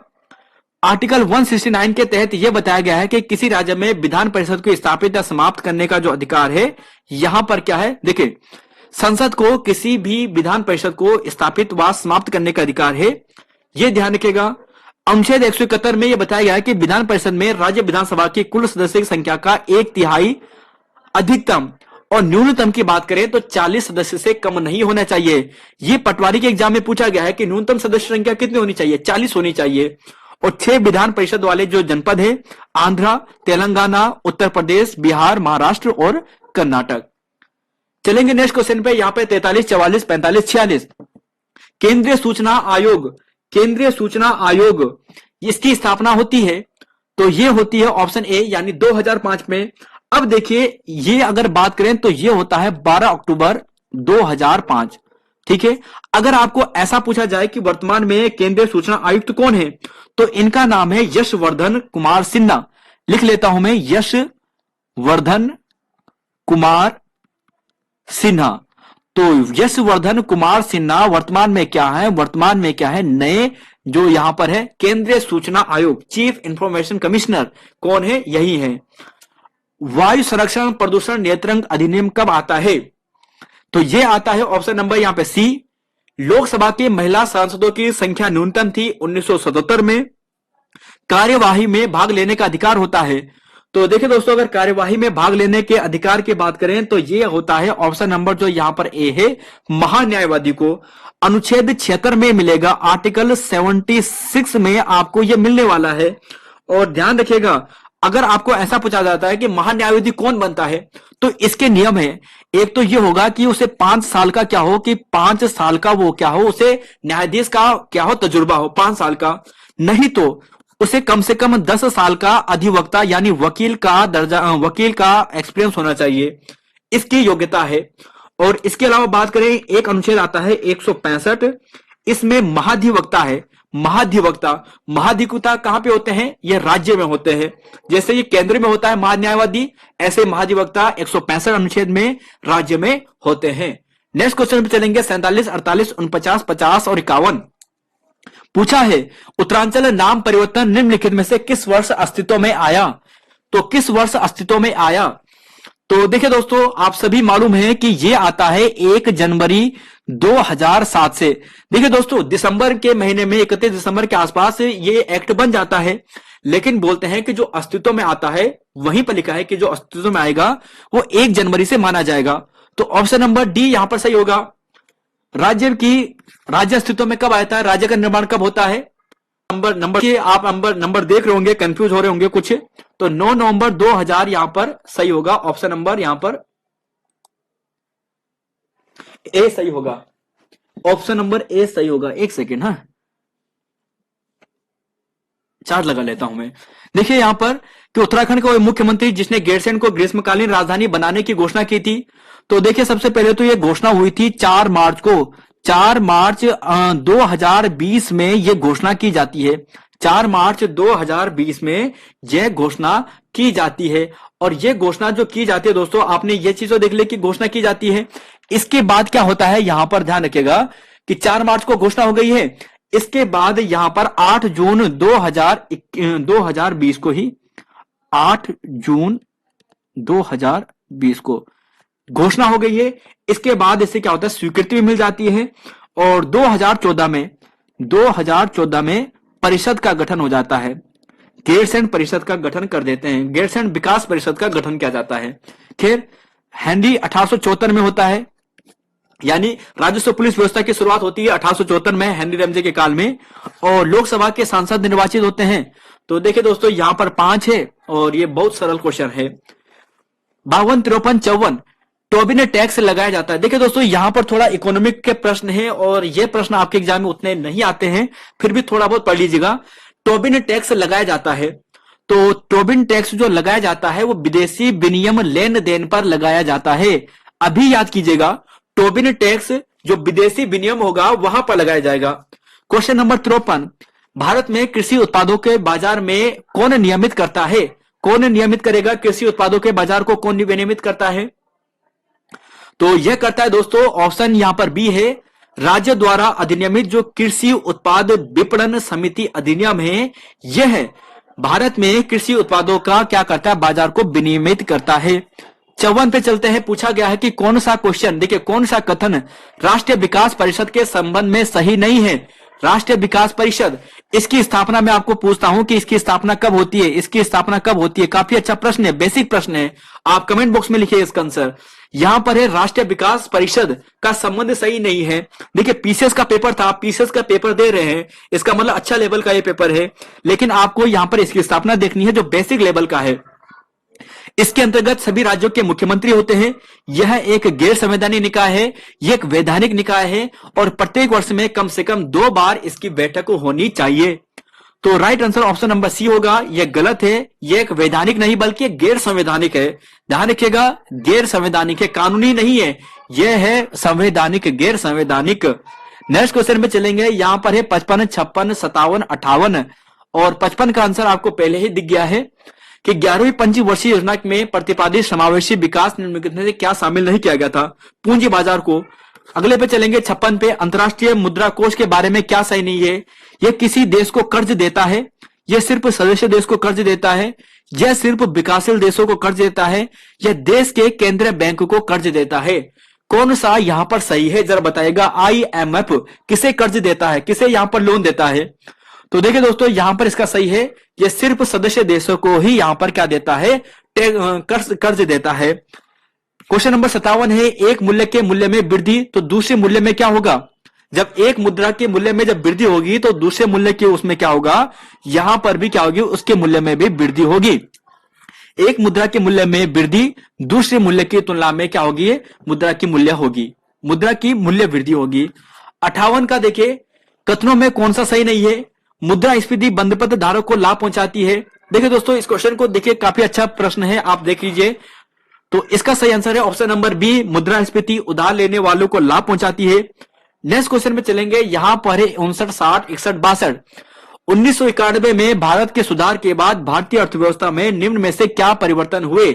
आर्टिकल 169 के तहत यह बताया गया है कि किसी राज्य में विधान परिषद को स्थापित या समाप्त करने का जो अधिकार है, यहां पर क्या है, देखिए संसद को किसी भी विधान परिषद को स्थापित व समाप्त करने का अधिकार है, यह ध्यान रखिएगा। अनुच्छेद 171 में यह बताया गया है कि विधान परिषद में राज्य विधानसभा की कुल सदस्य की संख्या का 1/3 अधिकतम और न्यूनतम की बात करें तो 40 सदस्य से कम नहीं होना चाहिए। यह पटवारी के एग्जाम में पूछा गया है कि न्यूनतम सदस्य संख्या कितनी होनी चाहिए, 40 होनी चाहिए। और 6 विधान परिषद वाले जो जनपद है, आंध्र, तेलंगाना, उत्तर प्रदेश, बिहार, महाराष्ट्र और कर्नाटक। चलेंगे नेक्स्ट क्वेश्चन पे, यहां पे 43, 44, 45, 46 केंद्रीय सूचना आयोग इसकी स्थापना होती है, तो ये होती है ऑप्शन ए यानी 2005 में। अब देखिए ये अगर बात करें तो ये होता है 12 अक्टूबर 2005। ठीक है, अगर आपको ऐसा पूछा जाए कि वर्तमान में केंद्रीय सूचना आयुक्त कौन है, तो इनका नाम है यशवर्धन कुमार सिन्हा। लिख लेता हूं मैं, यशवर्धन कुमार सिन्हा। तो यशवर्धन कुमार सिन्हा वर्तमान में क्या है? वर्तमान में क्या है? नए जो यहां पर है केंद्रीय सूचना आयोग, चीफ इंफॉर्मेशन कमिश्नर कौन है? यही है। वायु संरक्षण प्रदूषण नियंत्रण अधिनियम कब आता है? तो यह आता है ऑप्शन नंबर यहां पे सी। लोकसभा की महिला सांसदों की संख्या न्यूनतम थी 1977 में। कार्यवाही में भाग लेने का अधिकार होता है। तो देखिए दोस्तों, अगर कार्यवाही में भाग लेने के अधिकार की बात करें तो यह होता है ऑप्शन नंबर जो यहां पर ए है, महान्यायवादी को। अनुच्छेद 76 में मिलेगा, आर्टिकल 76 में आपको यह मिलने वाला है। और ध्यान रखिएगा, अगर आपको ऐसा पूछा जाता है कि महान्यायवादी कौन बनता है, तो इसके नियम है। एक तो यह होगा कि उसे 5 साल का क्या हो, कि 5 साल का वो क्या हो, उसे न्यायाधीश का क्या हो, तजुर्बा हो 5 साल का। नहीं तो उसे कम से कम 10 साल का अधिवक्ता यानी वकील का दर्जा, वकील का एक्सपीरियंस होना चाहिए, इसकी योग्यता है। और इसके अलावा बात करें, एक अनुच्छेद आता है 165, इसमें महाधिवक्ता है। महाधिवक्ता कहां पे होते हैं? ये राज्य में होते हैं। जैसे ये केंद्र में होता है महान्यायवादी, ऐसे महाधिवक्ता 165 अनुच्छेद में राज्य में होते हैं। नेक्स्ट क्वेश्चन पे चलेंगे, 47, 48, 49, 50 और 51। पूछा है उत्तरांचल नाम परिवर्तन निम्नलिखित में से किस वर्ष अस्तित्व में आया? तो किस वर्ष अस्तित्व में आया? तो देखिए दोस्तों, आप सभी मालूम है कि यह आता है 1 जनवरी 2007 से। देखिए दोस्तों, दिसंबर के महीने में 31 दिसंबर के आसपास ये एक्ट बन जाता है, लेकिन बोलते हैं कि जो अस्तित्व में आता है, वहीं पर लिखा है कि जो अस्तित्व में आएगा वो 1 जनवरी से माना जाएगा। तो ऑप्शन नंबर डी यहां पर सही होगा। राज्य अस्तित्व में कब आता है? राज्य का निर्माण कब होता है? नंबर के आप नंबर देख रहे होंगे, कंफ्यूज हो रहे होंगे कुछ, तो 9 नवंबर 2000 यहां पर सही होगा। ऑप्शन नंबर यहां पर ए सही होगा। ऑप्शन नंबर ए सही होगा। एक सेकेंड, हाँ चार्ट लगा लेता हूं मैं। देखिए यहां पर कि उत्तराखंड का मुख्यमंत्री जिसने गैरसैंण को ग्रीष्मकालीन राजधानी बनाने की घोषणा की थी, तो देखिए सबसे पहले तो यह घोषणा हुई थी 4 मार्च को। 4 मार्च 2020 में यह घोषणा की जाती है। 4 मार्च 2020 में यह घोषणा की जाती है। और यह घोषणा जो की जाती है दोस्तों, आपने यह चीज तो देख ली कि घोषणा की जाती है। इसके बाद क्या होता है, यहां पर ध्यान रखिएगा कि 4 मार्च को घोषणा हो गई है। इसके बाद यहां पर 8 जून 2020 को ही 8 जून 2020 को घोषणा हो गई है। इसके बाद इससे क्या होता है, स्वीकृति भी मिल जाती है। और 2014 में परिषद का गठन हो जाता है। गैरसैंण परिषद का गठन कर देते हैं, गैरसैंण विकास परिषद का गठन किया जाता है। खैर, हेनरी 1874 में होता है, यानी राजस्व पुलिस व्यवस्था की शुरुआत होती है 1874 में हेनरी रमजे के काल में। और लोकसभा के सांसद निर्वाचित होते हैं। तो देखिए दोस्तों, यहां पर 5 है और ये बहुत सरल क्वेश्चन है। 52, 53, 54 टोबिन टैक्स लगाया जाता है। देखिए दोस्तों, यहां पर थोड़ा इकोनॉमिक के प्रश्न है और ये प्रश्न आपके एग्जाम में उतने नहीं आते हैं, फिर भी थोड़ा बहुत पढ़ लीजिएगा। टोबिन टैक्स लगाया जाता है। तो टोबिन टैक्स जो लगाया जाता है वो विदेशी विनिमय लेन देन पर लगाया जाता है। अभी याद कीजिएगा, टोबिन टैक्स जो विदेशी विनिमय होगा वहां पर लगाया जाएगा। क्वेश्चन नंबर 53, भारत में कृषि उत्पादों के बाजार में कौन नियमित करता है? कौन नियमित करेगा कृषि उत्पादों के बाजार को? कौन विनियमित करता है? तो यह करता है दोस्तों, ऑप्शन यहां पर बी है, राज्य द्वारा अधिनियमित जो कृषि उत्पाद विपणन समिति अधिनियम है, यह भारत में कृषि उत्पादों का क्या करता है, बाजार को विनियमित करता है। 54 पे चलते हैं। पूछा गया है कि कौन सा क्वेश्चन, देखिए कौन सा कथन राष्ट्रीय विकास परिषद के संबंध में सही नहीं है। राष्ट्रीय विकास परिषद, इसकी स्थापना मैं आपको पूछता हूं कि इसकी स्थापना कब होती है, इसकी स्थापना कब होती है। काफी अच्छा प्रश्न है, बेसिक प्रश्न है, आप कमेंट बॉक्स में लिखिए इसका आंसर। यहां पर है राष्ट्रीय विकास परिषद का संबंध सही नहीं है। देखिए पीसीएस का पेपर था, पीसीएस का पेपर दे रहे हैं, इसका मतलब अच्छा लेवल का ये पेपर है, लेकिन आपको यहां पर इसकी स्थापना देखनी है जो बेसिक लेवल का है। इसके अंतर्गत सभी राज्यों के मुख्यमंत्री होते हैं। यह एक गैर संवैधानिक निकाय है, यह एक वैधानिक निकाय है और प्रत्येक वर्ष में कम से कम 2 बार इसकी बैठक होनी चाहिए। तो right answer option number C होगा। यह गलत है, यह एक वैधानिक नहीं बल्कि गैर संवैधानिक है। ध्यान रखिएगा, गैर संवैधानिक है, कानूनी नहीं है, यह है संवैधानिक, गैर संवैधानिक। नेक्स्ट क्वेश्चन में चलेंगे। यहां पर है 55, 56, 57, 58 और 55 का आंसर आपको पहले ही दिख गया है कि 11वीं पंचवर्षीय योजना में प्रतिपादित समावेशी विकास निम्नलिखित में से क्या शामिल नहीं किया गया था। पूंजी बाजार को अगले पे चलेंगे 56 पे, अंतर्राष्ट्रीय मुद्रा कोष के बारे में क्या सही नहीं है? यह किसी देश को कर्ज देता है, यह सिर्फ सदस्य देश को कर्ज देता है, यह सिर्फ विकासशील देशों को कर्ज देता है, यह देश के केंद्रीय बैंक को कर्ज देता है। कौन सा यहां पर सही है जरा बताइएगा। IMF किसे कर्ज देता है, किसे यहां पर लोन देता है? तो देखिए दोस्तों यहां पर इसका सही है, यह सिर्फ सदस्य देशों को ही यहां पर क्या देता है, कर्ज देता है। क्वेश्चन नंबर 57 है, एक मूल्य के मूल्य में वृद्धि तो दूसरे मूल्य में क्या होगा? जब एक मुद्रा के मूल्य में जब वृद्धि होगी तो दूसरे मूल्य के उसमें क्या होगा, यहां पर भी क्या होगी, उसके मूल्य में भी वृद्धि होगी। एक मुद्रा के मूल्य में वृद्धि दूसरे मूल्य की तुलना में क्या होगी, मुद्रा की मूल्य होगी, मुद्रा की मूल्य वृद्धि होगी। 58 का देखिए, कथनों में कौन सा सही नहीं है? मुद्रास्फीति बंधपत्र धारक को लाभ पहुंचाती है। देखिए दोस्तों इस क्वेश्चन को देखिए, काफी अच्छा प्रश्न है, आप देख लीजिए। तो इसका सही आंसर है ऑप्शन नंबर बी, मुद्रास्फीति उधार लेने वालों को लाभ पहुंचाती है। नेक्स्ट क्वेश्चन में चलेंगे, यहां पर है 59, 60, 61, 62। 1991 में भारत के सुधार के बाद भारतीय अर्थव्यवस्था में निम्न में से क्या परिवर्तन हुए?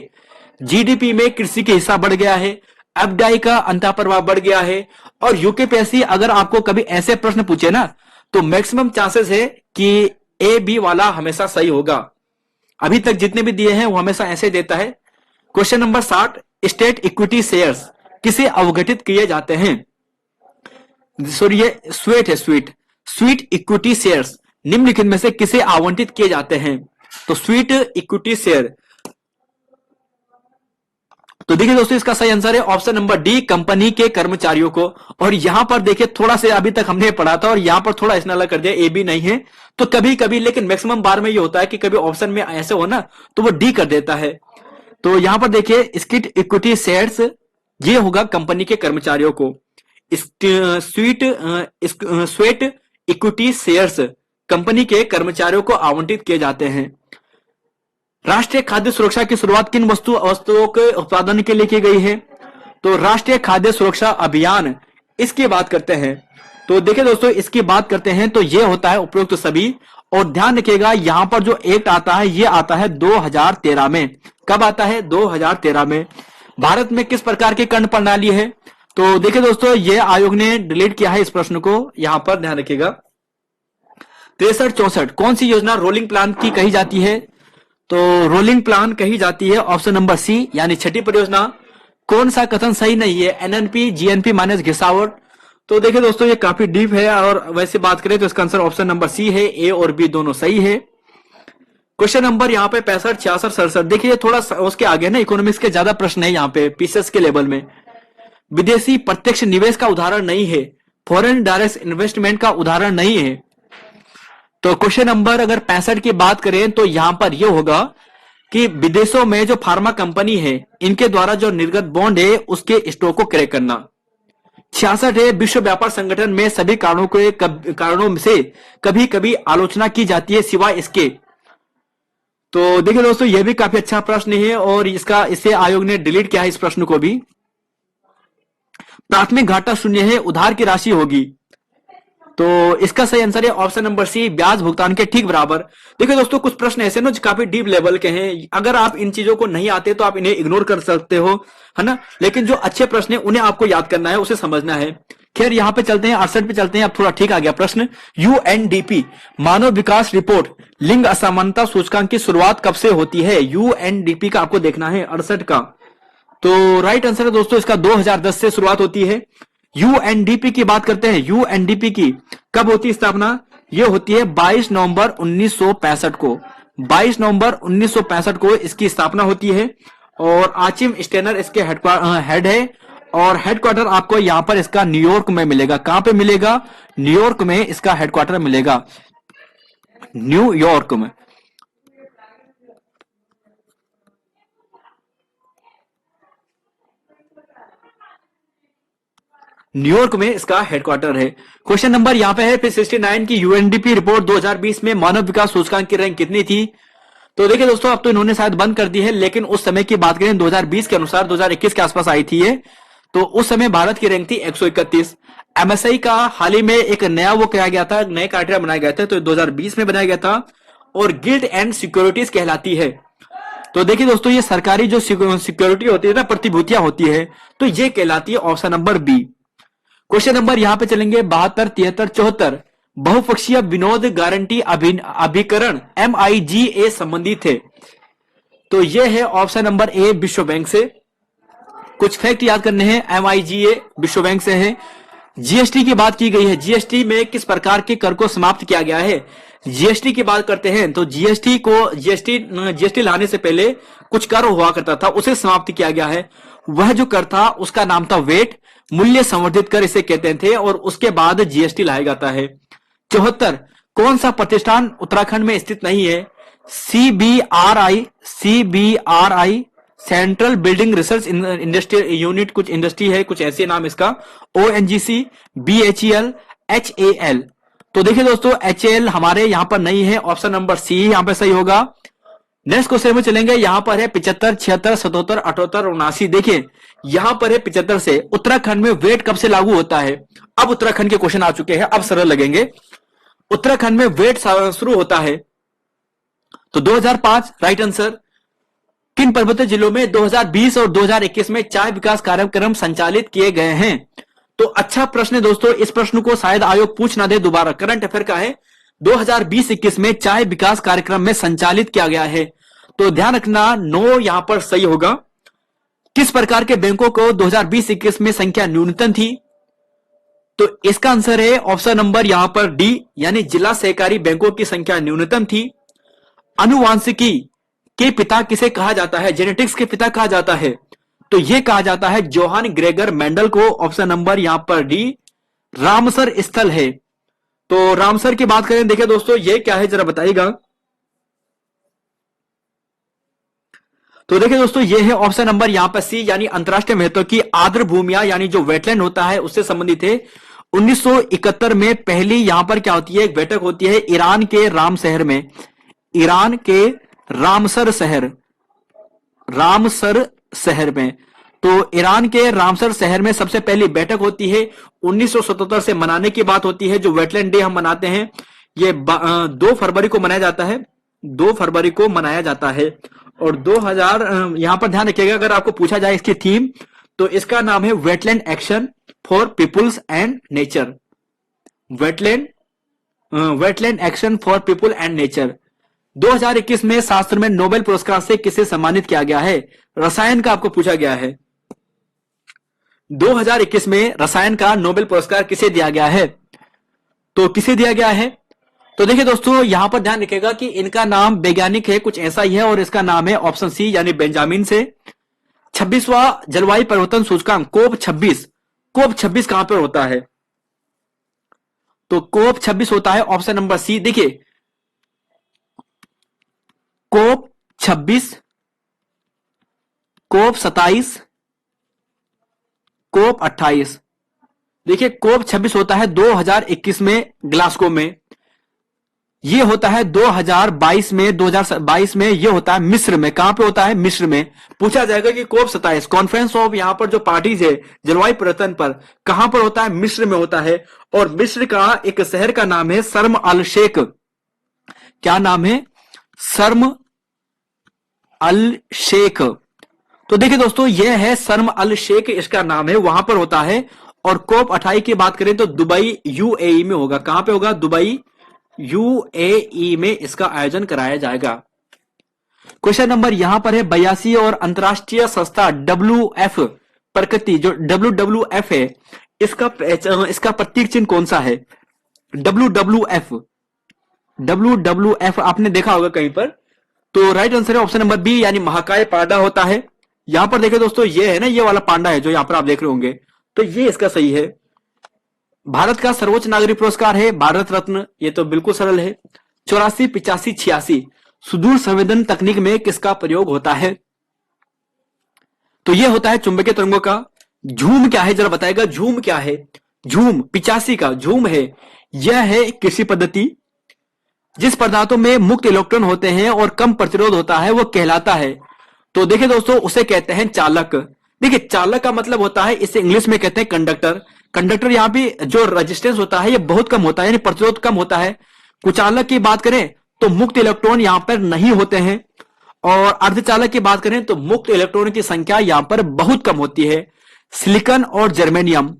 GDP में कृषि के हिस्सा बढ़ गया है, FDI का अंतःप्रवाह बढ़ गया है, और यूकेपीएससी अगर आपको कभी ऐसे प्रश्न पूछे ना तो मैक्सिमम चांसेस है कि A, B वाला हमेशा सही होगा। अभी तक जितने भी दिए हैं वो हमेशा ऐसे देता है। Question number 60, state equity shares किसे अवगठित किए जाते हैं? सॉरी ये स्वीट है, स्वीट इक्विटी शेयर्स निम्नलिखित में से किसे आवंटित किए जाते हैं? तो स्वीट इक्विटी शेयर, तो देखिए दोस्तों इसका सही आंसर है ऑप्शन नंबर डी, कंपनी के कर्मचारियों को। और यहां पर देखिए थोड़ा से अभी तक हमने पढ़ा था और यहां पर थोड़ा इसने अलग कर दिया, ए बी नहीं है। तो कभी कभी, लेकिन मैक्सिमम बार में ये होता है कि कभी ऑप्शन में ऐसे हो ना तो वो डी कर देता है। तो यहां पर देखिए स्किट इक्विटी शेयर्स ये होगा कंपनी के कर्मचारियों को, स्वेट इक्विटी शेयर्स कंपनी के कर्मचारियों को आवंटित किए जाते हैं। राष्ट्रीय खाद्य सुरक्षा की शुरुआत किन वस्तुओं के उत्पादन के लिए की गई है? तो राष्ट्रीय खाद्य सुरक्षा अभियान, इसकी बात करते हैं। तो देखिए दोस्तों इसकी बात करते हैं तो ये होता है उपयुक्त सभी। और ध्यान रखिएगा यहां पर जो एक्ट आता है ये आता है 2013 में। कब आता है? 2013 में। भारत में किस प्रकार की कर प्रणाली है? तो देखिए दोस्तों ये आयोग ने डिलीट किया है इस प्रश्न को, यहां पर ध्यान रखिएगा। 63-64 कौन सी योजना रोलिंग प्लान की कही जाती है? तो रोलिंग प्लान कही जाती है ऑप्शन नंबर सी, यानी छठी परियोजना। कौन सा कथन सही नहीं है? NNP GNP माइनस घिसावट। तो देखिए दोस्तों ये काफी डीप है और वैसे बात करें तो इसका आंसर ऑप्शन नंबर सी है, ए और बी दोनों सही है। क्वेश्चन नंबर यहाँ पे 65, 66, 67, देखिए थोड़ा उसके आगे ना इकोनॉमिक्स के ज्यादा प्रश्न है यहाँ पे पीसेस के लेवल में। विदेशी प्रत्यक्ष निवेश का उदाहरण नहीं है, फॉरेन डायरेक्ट इन्वेस्टमेंट का उदाहरण नहीं है। तो क्वेश्चन नंबर अगर 65 की बात करें तो यहां पर यह होगा कि विदेशों में जो फार्मा कंपनी है इनके द्वारा जो निर्गत बॉन्ड है उसके स्टॉक को क्रय करना। 66 है, विश्व व्यापार संगठन में सभी कारणों से कभी कभी आलोचना की जाती है सिवाय इसके। तो देखिए दोस्तों यह भी काफी अच्छा प्रश्न है और इसे आयोग ने डिलीट किया है इस प्रश्न को भी। प्राथमिक घाटा शून्य है, उधार की राशि होगी। तो इसका सही आंसर है ऑप्शन नंबर सी, ब्याज भुगतान के ठीक बराबर। देखिए दोस्तों कुछ प्रश्न ऐसे ना जो काफी डीप लेवल के हैं, अगर आप इन चीजों को नहीं आते तो आप इन्हें इग्नोर कर सकते हो, है ना। लेकिन जो अच्छे प्रश्न है उन्हें आपको याद करना है, उसे समझना है। खैर यहाँ पे चलते हैं, 68 पे चलते हैं। अब थोड़ा ठीक आ गया प्रश्न। UNDP मानव विकास रिपोर्ट लिंग असमानता सूचकांक की शुरुआत कब से होती है? UNDP का आपको देखना है 68 का। तो राइट आंसर है दोस्तों इसका 2010 से शुरुआत होती है। UNDP की बात करते हैं, UNDP की कब होती है स्थापना? यह होती है 22 नवंबर 1965 को। 22 नवंबर 1965 को इसकी स्थापना होती है और आचिम स्टेनर इसके हेड है और हेडक्वार्टर आपको यहां पर इसका न्यूयॉर्क में मिलेगा। कहां पे मिलेगा? न्यूयॉर्क में इसका हेडक्वार्टर मिलेगा, न्यूयॉर्क में। न्यूयॉर्क में इसका हेडक्वार्टर है। क्वेश्चन नंबर यहां पे है फिर 69 की UNDP रिपोर्ट 2020 में मानव विकास सूचकांक की रैंक कितनी थी? तो देखिए दोस्तों अब तो इन्होंने शायद बंद कर दी है, लेकिन उस समय की बात करें 2020 के अनुसार 2021 के आसपास आई थी ये। तो उस समय भारत की रैंक थी 131। MSI का हाल ही में एक नया वो किया गया था, नए क्राइटेरिया बनाया गया था, तो 2020 में बनाया गया था और गिल्ड एंड सिक्योरिटीज कहलाती है। तो देखिए दोस्तों ये सरकारी जो सिक्योरिटी होती है ना, प्रतिभूतियां होती है, तो ये कहलाती है option number B. Question number यहां पे चलेंगे 72, 73, 74 बहुपक्षीय विनोद गारंटी अभिकरण MIGA संबंधित है। तो ये है ऑप्शन नंबर ए विश्व बैंक से। कुछ फैक्ट याद करने हैं, MIGA विश्व बैंक से है। जीएसटी की बात की गई है, जीएसटी में किस प्रकार के कर को समाप्त किया गया है। जीएसटी की बात करते हैं तो जीएसटी लाने से पहले कुछ कर हुआ करता था, उसे समाप्त किया गया है। वह जो कर था उसका नाम था वेट, मूल्य संवर्धित कर इसे कहते थे, और उसके बाद जीएसटी लाया जाता है। 74 कौन सा प्रतिष्ठान उत्तराखंड में स्थित नहीं है। CBRI central building research industry unit, कुछ इंडस्ट्री है, कुछ ऐसे नाम इसका। ONGC, BHEL, HAL। तो देखिए दोस्तों HAL हमारे यहां पर नहीं है, ऑप्शन नंबर सी यहां पर सही होगा। नेक्स्ट क्वेश्चन में चलेंगे, यहां पर है 75, 76, 77, 78, 79। देखिए यहां पर है 75 से उत्तराखंड में वेट कब से लागू होता है। अब उत्तराखंड के क्वेश्चन आ चुके हैं, अब सरल लगेंगे। उत्तराखंड में वेट शुरू होता है तो 2005 राइट आंसर। किन पर्वतीय जिलों में 2020 और 2021 में चाय विकास कार्यक्रम संचालित किए गए हैं। तो अच्छा प्रश्न है दोस्तों, इस प्रश्न को शायद आयोग पूछ ना दे दोबारा, करंट अफेयर का है। 2020-21 में चाय विकास कार्यक्रम में संचालित किया गया है, तो ध्यान रखना 9 यहां पर सही होगा। किस प्रकार के बैंकों को 2020-21 में संख्या न्यूनतम थी, तो इसका आंसर है ऑप्शन नंबर यहां पर डी, यानी जिला सहकारी बैंकों की संख्या न्यूनतम थी। अनुवांशिकी के पिता किसे कहा जाता है, जेनेटिक्स के पिता कहा जाता है, तो यह कहा जाता है जोहान ग्रेगर मेंडल को। ऑप्शन नंबर यहां पर डी, रामसर स्थल है। तो रामसर की बात करें, देखिए दोस्तों ये क्या है जरा बताइएगा। तो देखिए दोस्तों ये है ऑप्शन नंबर यहां पर सी, यानी अंतरराष्ट्रीय महत्व की आर्द्र भूमियां, यानी जो वेटलैंड होता है उससे संबंधित है। 1971 में पहली यहां पर क्या होती है, एक बैठक होती है ईरान के राम शहर में, ईरान के रामसर शहर में। तो ईरान के रामसर शहर में सबसे पहली बैठक होती है। 1977 से मनाने की बात होती है, जो वेटलैंड डे हम मनाते हैं ये 2 फरवरी को मनाया जाता है, 2 फरवरी को मनाया जाता है। और 2000 यहां पर ध्यान रखिएगा, अगर आपको पूछा जाए इसकी थीम, तो इसका नाम है wetland action for peoples and nature. Wetland action for people and nature. 2021 में शास्त्र में नोबेल पुरस्कार से किसे सम्मानित किया गया है, रसायन का आपको पूछा गया है। 2021 में रसायन का नोबेल पुरस्कार किसे दिया गया है, तो किसे दिया गया है, तो देखिए दोस्तों यहां पर ध्यान रखिएगा कि इनका नाम वैज्ञानिक है, कुछ ऐसा ही है, और इसका नाम है ऑप्शन सी, यानी बेंजामिन से। 26वां जलवायु परिवर्तन सूचकांक कोप 26 कहां पर होता है, तो कोप 26 होता है ऑप्शन नंबर सी। देखिए कोप 26, कोप 27, कोप 28। देखिए कोप 26 होता है 2021 में ग्लासगो में, ये होता है 2022 में ये होता है मिस्र में। कहां पे होता है, मिस्र में। पूछा जाएगा कि कोप 27 कॉन्फ्रेंस ऑफ यहां पर जो पार्टीज है जलवायु परिवर्तन पर, कहां पर होता है, मिस्र में होता है। और मिस्र का एक शहर का नाम है शर्म अल शेख। क्या नाम है, शर्म अल शेख। तो देखिए दोस्तों यह है शर्म अल शेख, इसका नाम है, वहां पर होता है। और कोप 28 की बात करें तो दुबई UAE में होगा। कहां पे होगा, दुबई UAE में इसका आयोजन कराया जाएगा। क्वेश्चन नंबर यहां पर है 82, और अंतरराष्ट्रीय संस्था WF प्रकृति, जो WWF है, इसका प्रतीक चिन्ह कौन सा है, WWF आपने देखा होगा कहीं पर, तो राइट आंसर है ऑप्शन नंबर बी, यानी महाकाय पांडा होता है। यहां पर देखिए दोस्तों ये है ना, ये वाला पांडा है जो यहां पर आप देख रहे होंगे, तो ये इसका सही है। भारत का सर्वोच्च नागरिक पुरस्कार है भारत रत्न, ये तो बिल्कुल सरल है। 84, 85, 86 सुदूर संवेदन तकनीक में किसका प्रयोग होता है, तो ये होता है चुंबकीय तरंगों का। झूम क्या है जरा बताएगा, झूम क्या है, झूम 85 का झूम है, यह है कृषि पद्धति। जिस पदार्थों में मुक्त इलेक्ट्रॉन होते हैं और कम प्रतिरोध होता है वो कहलाता है, तो देखिए दोस्तों उसे कहते हैं चालक। देखिए चालक का मतलब होता है, इसे इंग्लिश में कहते हैं कंडक्टर। कंडक्टर यहाँ भी जो रेजिस्टेंस होता है ये बहुत कम होता है, यानी प्रतिरोध कम होता है। कुचालक की बात करें तो मुक्त इलेक्ट्रॉन यहां पर नहीं होते हैं, और अर्धचालक की बात करें तो मुक्त इलेक्ट्रॉन की संख्या यहां पर बहुत कम होती है। सिलिकॉन और जर्मेनियम,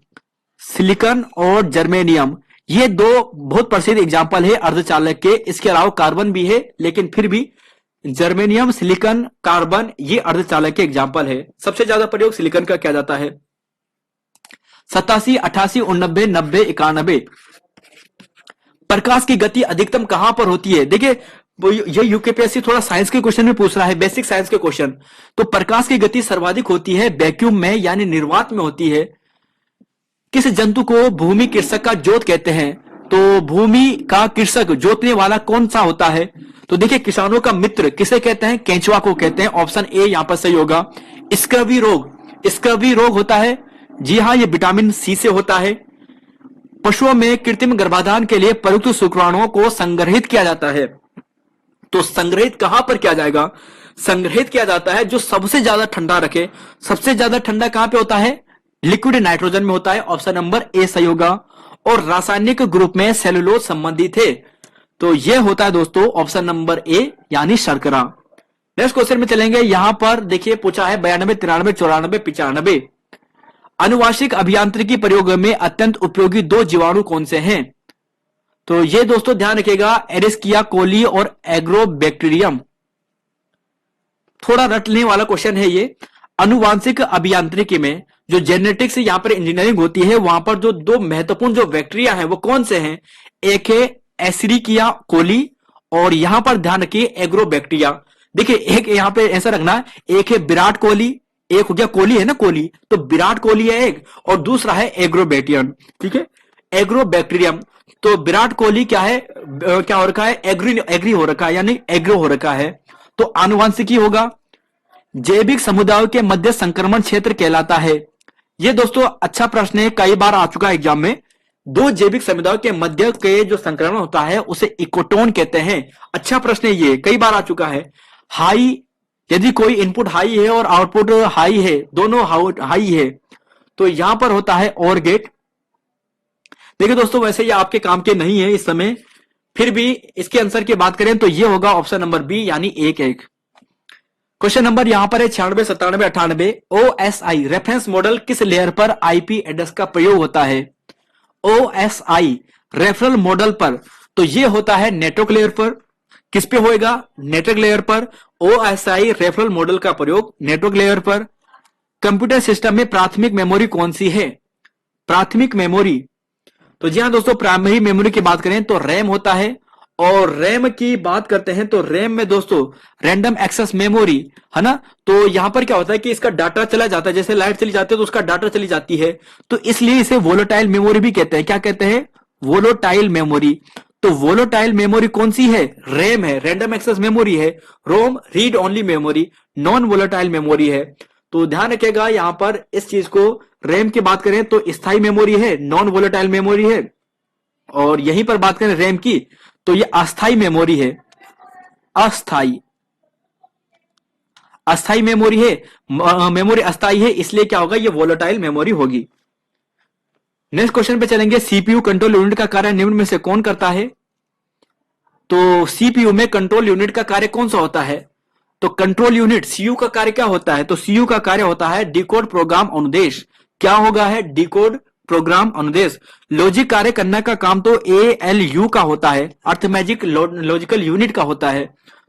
सिलिकॉन और जर्मेनियम, ये दो बहुत प्रसिद्ध एग्जाम्पल है अर्धचालक के। इसके अलावा कार्बन भी है, लेकिन फिर भी जर्मेनियम, सिलिकॉन, कार्बन ये अर्धचालक के एग्जाम्पल है। सबसे ज्यादा प्रयोग सिलिकॉन का किया जाता है। 87, 88, 89, 90, 91। प्रकाश की गति अधिकतम कहां पर होती है? देखिए ये यूकेपीएससी थोड़ा साइंस के क्वेश्चन में पूछ रहा है, बेसिक साइंस के क्वेश्चन। तो प्रकाश की गति सर्वाधिक होती है वैक्यूम में, यानी निर्वात में होती है। किस जंतु को भूमि कृषक का जोत कहते हैं? तो भूमि का कृषक जोतने वाला कौन सा होता है? तो देखिए किसानों का मित्र किसे कहते हैं? केंचुआ को कहते हैं। ऑप्शन ए यहां पर सही होगा। स्कर्वी रोग, स्कर्वी रोग होता है, जी हां, ये विटामिन सी से होता है। पशुओं में कृत्रिम गर्भाधान के लिए प्रयुक्त शुक्राणुओं को संग्रहित किया जाता है। तो संग्रहित कहां पर किया जाएगा? संग्रहित किया जाता है जो सबसे ज्यादा ठंडा रखे। सबसे ज्यादा ठंडा कहां पे होता है? लिक्विड नाइट्रोजन में होता है। ऑप्शन नंबर ए सही होगा। और रासायनिक ग्रुप में सेलुलोज संबंधित है, तो यह होता है दोस्तों ऑप्शन नंबर ए यानी शर्करा। नेक्स्ट क्वेश्चन में चलेंगे। यहां पर देखिए पूछा है 92, 93, 94, 95। अनुवांशिक अभियांत्रिकी प्रयोग में अत्यंत उपयोगी दो जीवाणु कौन से हैं? तो ये दोस्तों ध्यान रखिएगा, एरिस्किया कोली और एग्रोबैक्टीरियम। थोड़ा रटने वाला क्वेश्चन है ये। अनुवांशिक अभियांत्रिकी में जो जेनेटिक्स यहां पर इंजीनियरिंग होती है, वहां पर जो दो महत्वपूर्ण जो बैक्टीरिया हैं वो कौन से हैं? एक है एस्चेरिचिया कोली और यहां पर ध्यान रखिए एग्रोबैक्टीरिया। देखिए एक यहां पे ऐसा रखना है, एक है विराट कोहली, एक हो गया कोहली है ना कोहली, तो विराट कोहली है एक, और दूसरा है एग्रोबैक्टीरियम। ठीक है, एग्रोबैक्टीरियम। तो विराट कोहली क्या है, क्या हो रखा है? एग्री हो रखा है, यानी एग्रो हो रखा है। तो आनुवांशिकी होगा। जैविक समुदायों के मध्य संक्रमण क्षेत्र कहलाता है। ये दोस्तों अच्छा प्रश्न है, कई बार आ चुका है एग्जाम में। दो जैविक समुदायों के मध्य के जो संक्रमण होता है उसे इकोटोन कहते हैं। अच्छा प्रश्न है ये, कई बार आ चुका है। हाई, यदि कोई इनपुट हाई है और आउटपुट हाई है, दोनों हाई है, तो यहां पर होता है और गेट। देखिए दोस्तों वैसे ये आपके काम के नहीं है इस समय, फिर भी इसके आंसर की बात करें तो ये होगा ऑप्शन नंबर बी यानी 1-1। क्वेश्चन नंबर यहां पर है 96, 97, 98। OSI रेफरेंस मॉडल किस लेयर पर आईपी एड्रेस का प्रयोग होता है? OSI रेफरल मॉडल पर, तो ये होता है नेटवर्क लेयर पर। किस पे होएगा? नेटवर्क लेयर पर। OSI रेफरल मॉडल का प्रयोग नेटवर्क लेयर पर। कंप्यूटर सिस्टम में प्राथमिक मेमोरी कौन सी है? प्राथमिक मेमोरी, तो जी हाँ दोस्तों, प्राइमरी मेमोरी की बात करें तो रैम होता है। और रैम की बात करते हैं तो रैम में दोस्तों रैंडम एक्सेस मेमोरी है ना। तो यहां पर क्या होता है कि इसका डाटा चला जाता है, जैसे लाइट चली जाती है तो उसका डाटा चली जाती है, तो इसलिए इसे वोलेटाइल मेमोरी भी कहते हैं। क्या कहते हैं? Volatile memory. तो वोलेटाइल मेमोरी कौन सी है? रैम है, रैंडम एक्सेस मेमोरी है। ROM read only memory, non volatile memory है। तो ध्यान रखिएगा यहां पर इस चीज को, रैम की बात करें तो स्थायी मेमोरी है, नॉन वोलेटाइल मेमोरी है। और यहीं पर बात करें रैम की तो ये अस्थाई मेमोरी है, अस्थाई, अस्थाई मेमोरी है। मेमोरी अस्थाई है, इसलिए क्या होगा? ये वोलेटाइल मेमोरी होगी। नेक्स्ट क्वेश्चन पे चलेंगे। सीपीयू कंट्रोल यूनिट का कार्य निम्न में से कौन करता है? तो सीपीयू में कंट्रोल यूनिट का कार्य कौन सा होता है? तो कंट्रोल यूनिट सीयू का कार्य क्या होता है? तो सीयू का कार्य होता है डिकोड प्रोग्राम अनुदेश। क्या होगा? है डिकोड प्रोग्राम अनुदेश। लॉजिक कार्य करने का काम तो एएलयू का होता है, अर्थमेटिक लॉजिकल यूनिट का होता है।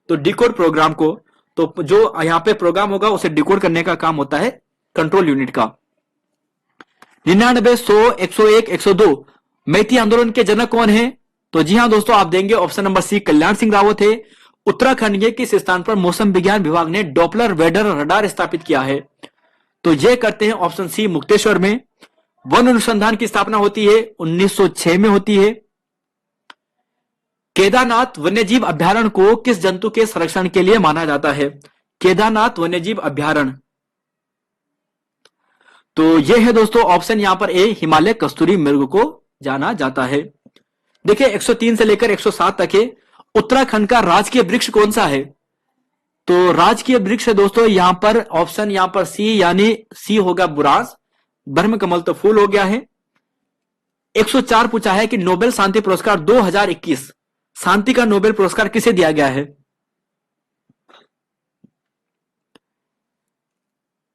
तो डिकोड प्रोग्राम को, तो जो यहां पे प्रोग्राम होगा उसे डिकोड करने का काम होता है कंट्रोल यूनिट का। 99, 100, 101, 102 मैती आंदोलन के जनक कौन है? तो जी हां दोस्तों, आप देंगे ऑप्शन नंबर सी कल्याण सिंह रावत है। उत्तराखंड के किस स्थान पर मौसम विज्ञान विभाग ने डॉपलर वेदर रडार स्थापित किया है? तो ये करते हैं ऑप्शन सी मुक्तेश्वर में। वन अनुसंधान की स्थापना होती है 1906 में होती है। केदारनाथ वन्यजीव अभ्यारण्य को किस जंतु के संरक्षण के लिए माना जाता है? केदारनाथ वन्यजीव अभ्यारण्य, तो यह है दोस्तों ऑप्शन यहां पर ए, हिमालय कस्तूरी मृग को जाना जाता है। देखिए 103 से लेकर 107 तक है। उत्तराखंड का राजकीय वृक्ष कौन सा है? तो राजकीय वृक्ष है दोस्तों यहां पर ऑप्शन यहां पर सी यानी सी होगा बुरांस। ब्रह्म कमल तो फूल हो गया है। 104 पूछा है कि नोबेल शांति पुरस्कार 2021 शांति का नोबेल पुरस्कार किसे दिया गया है?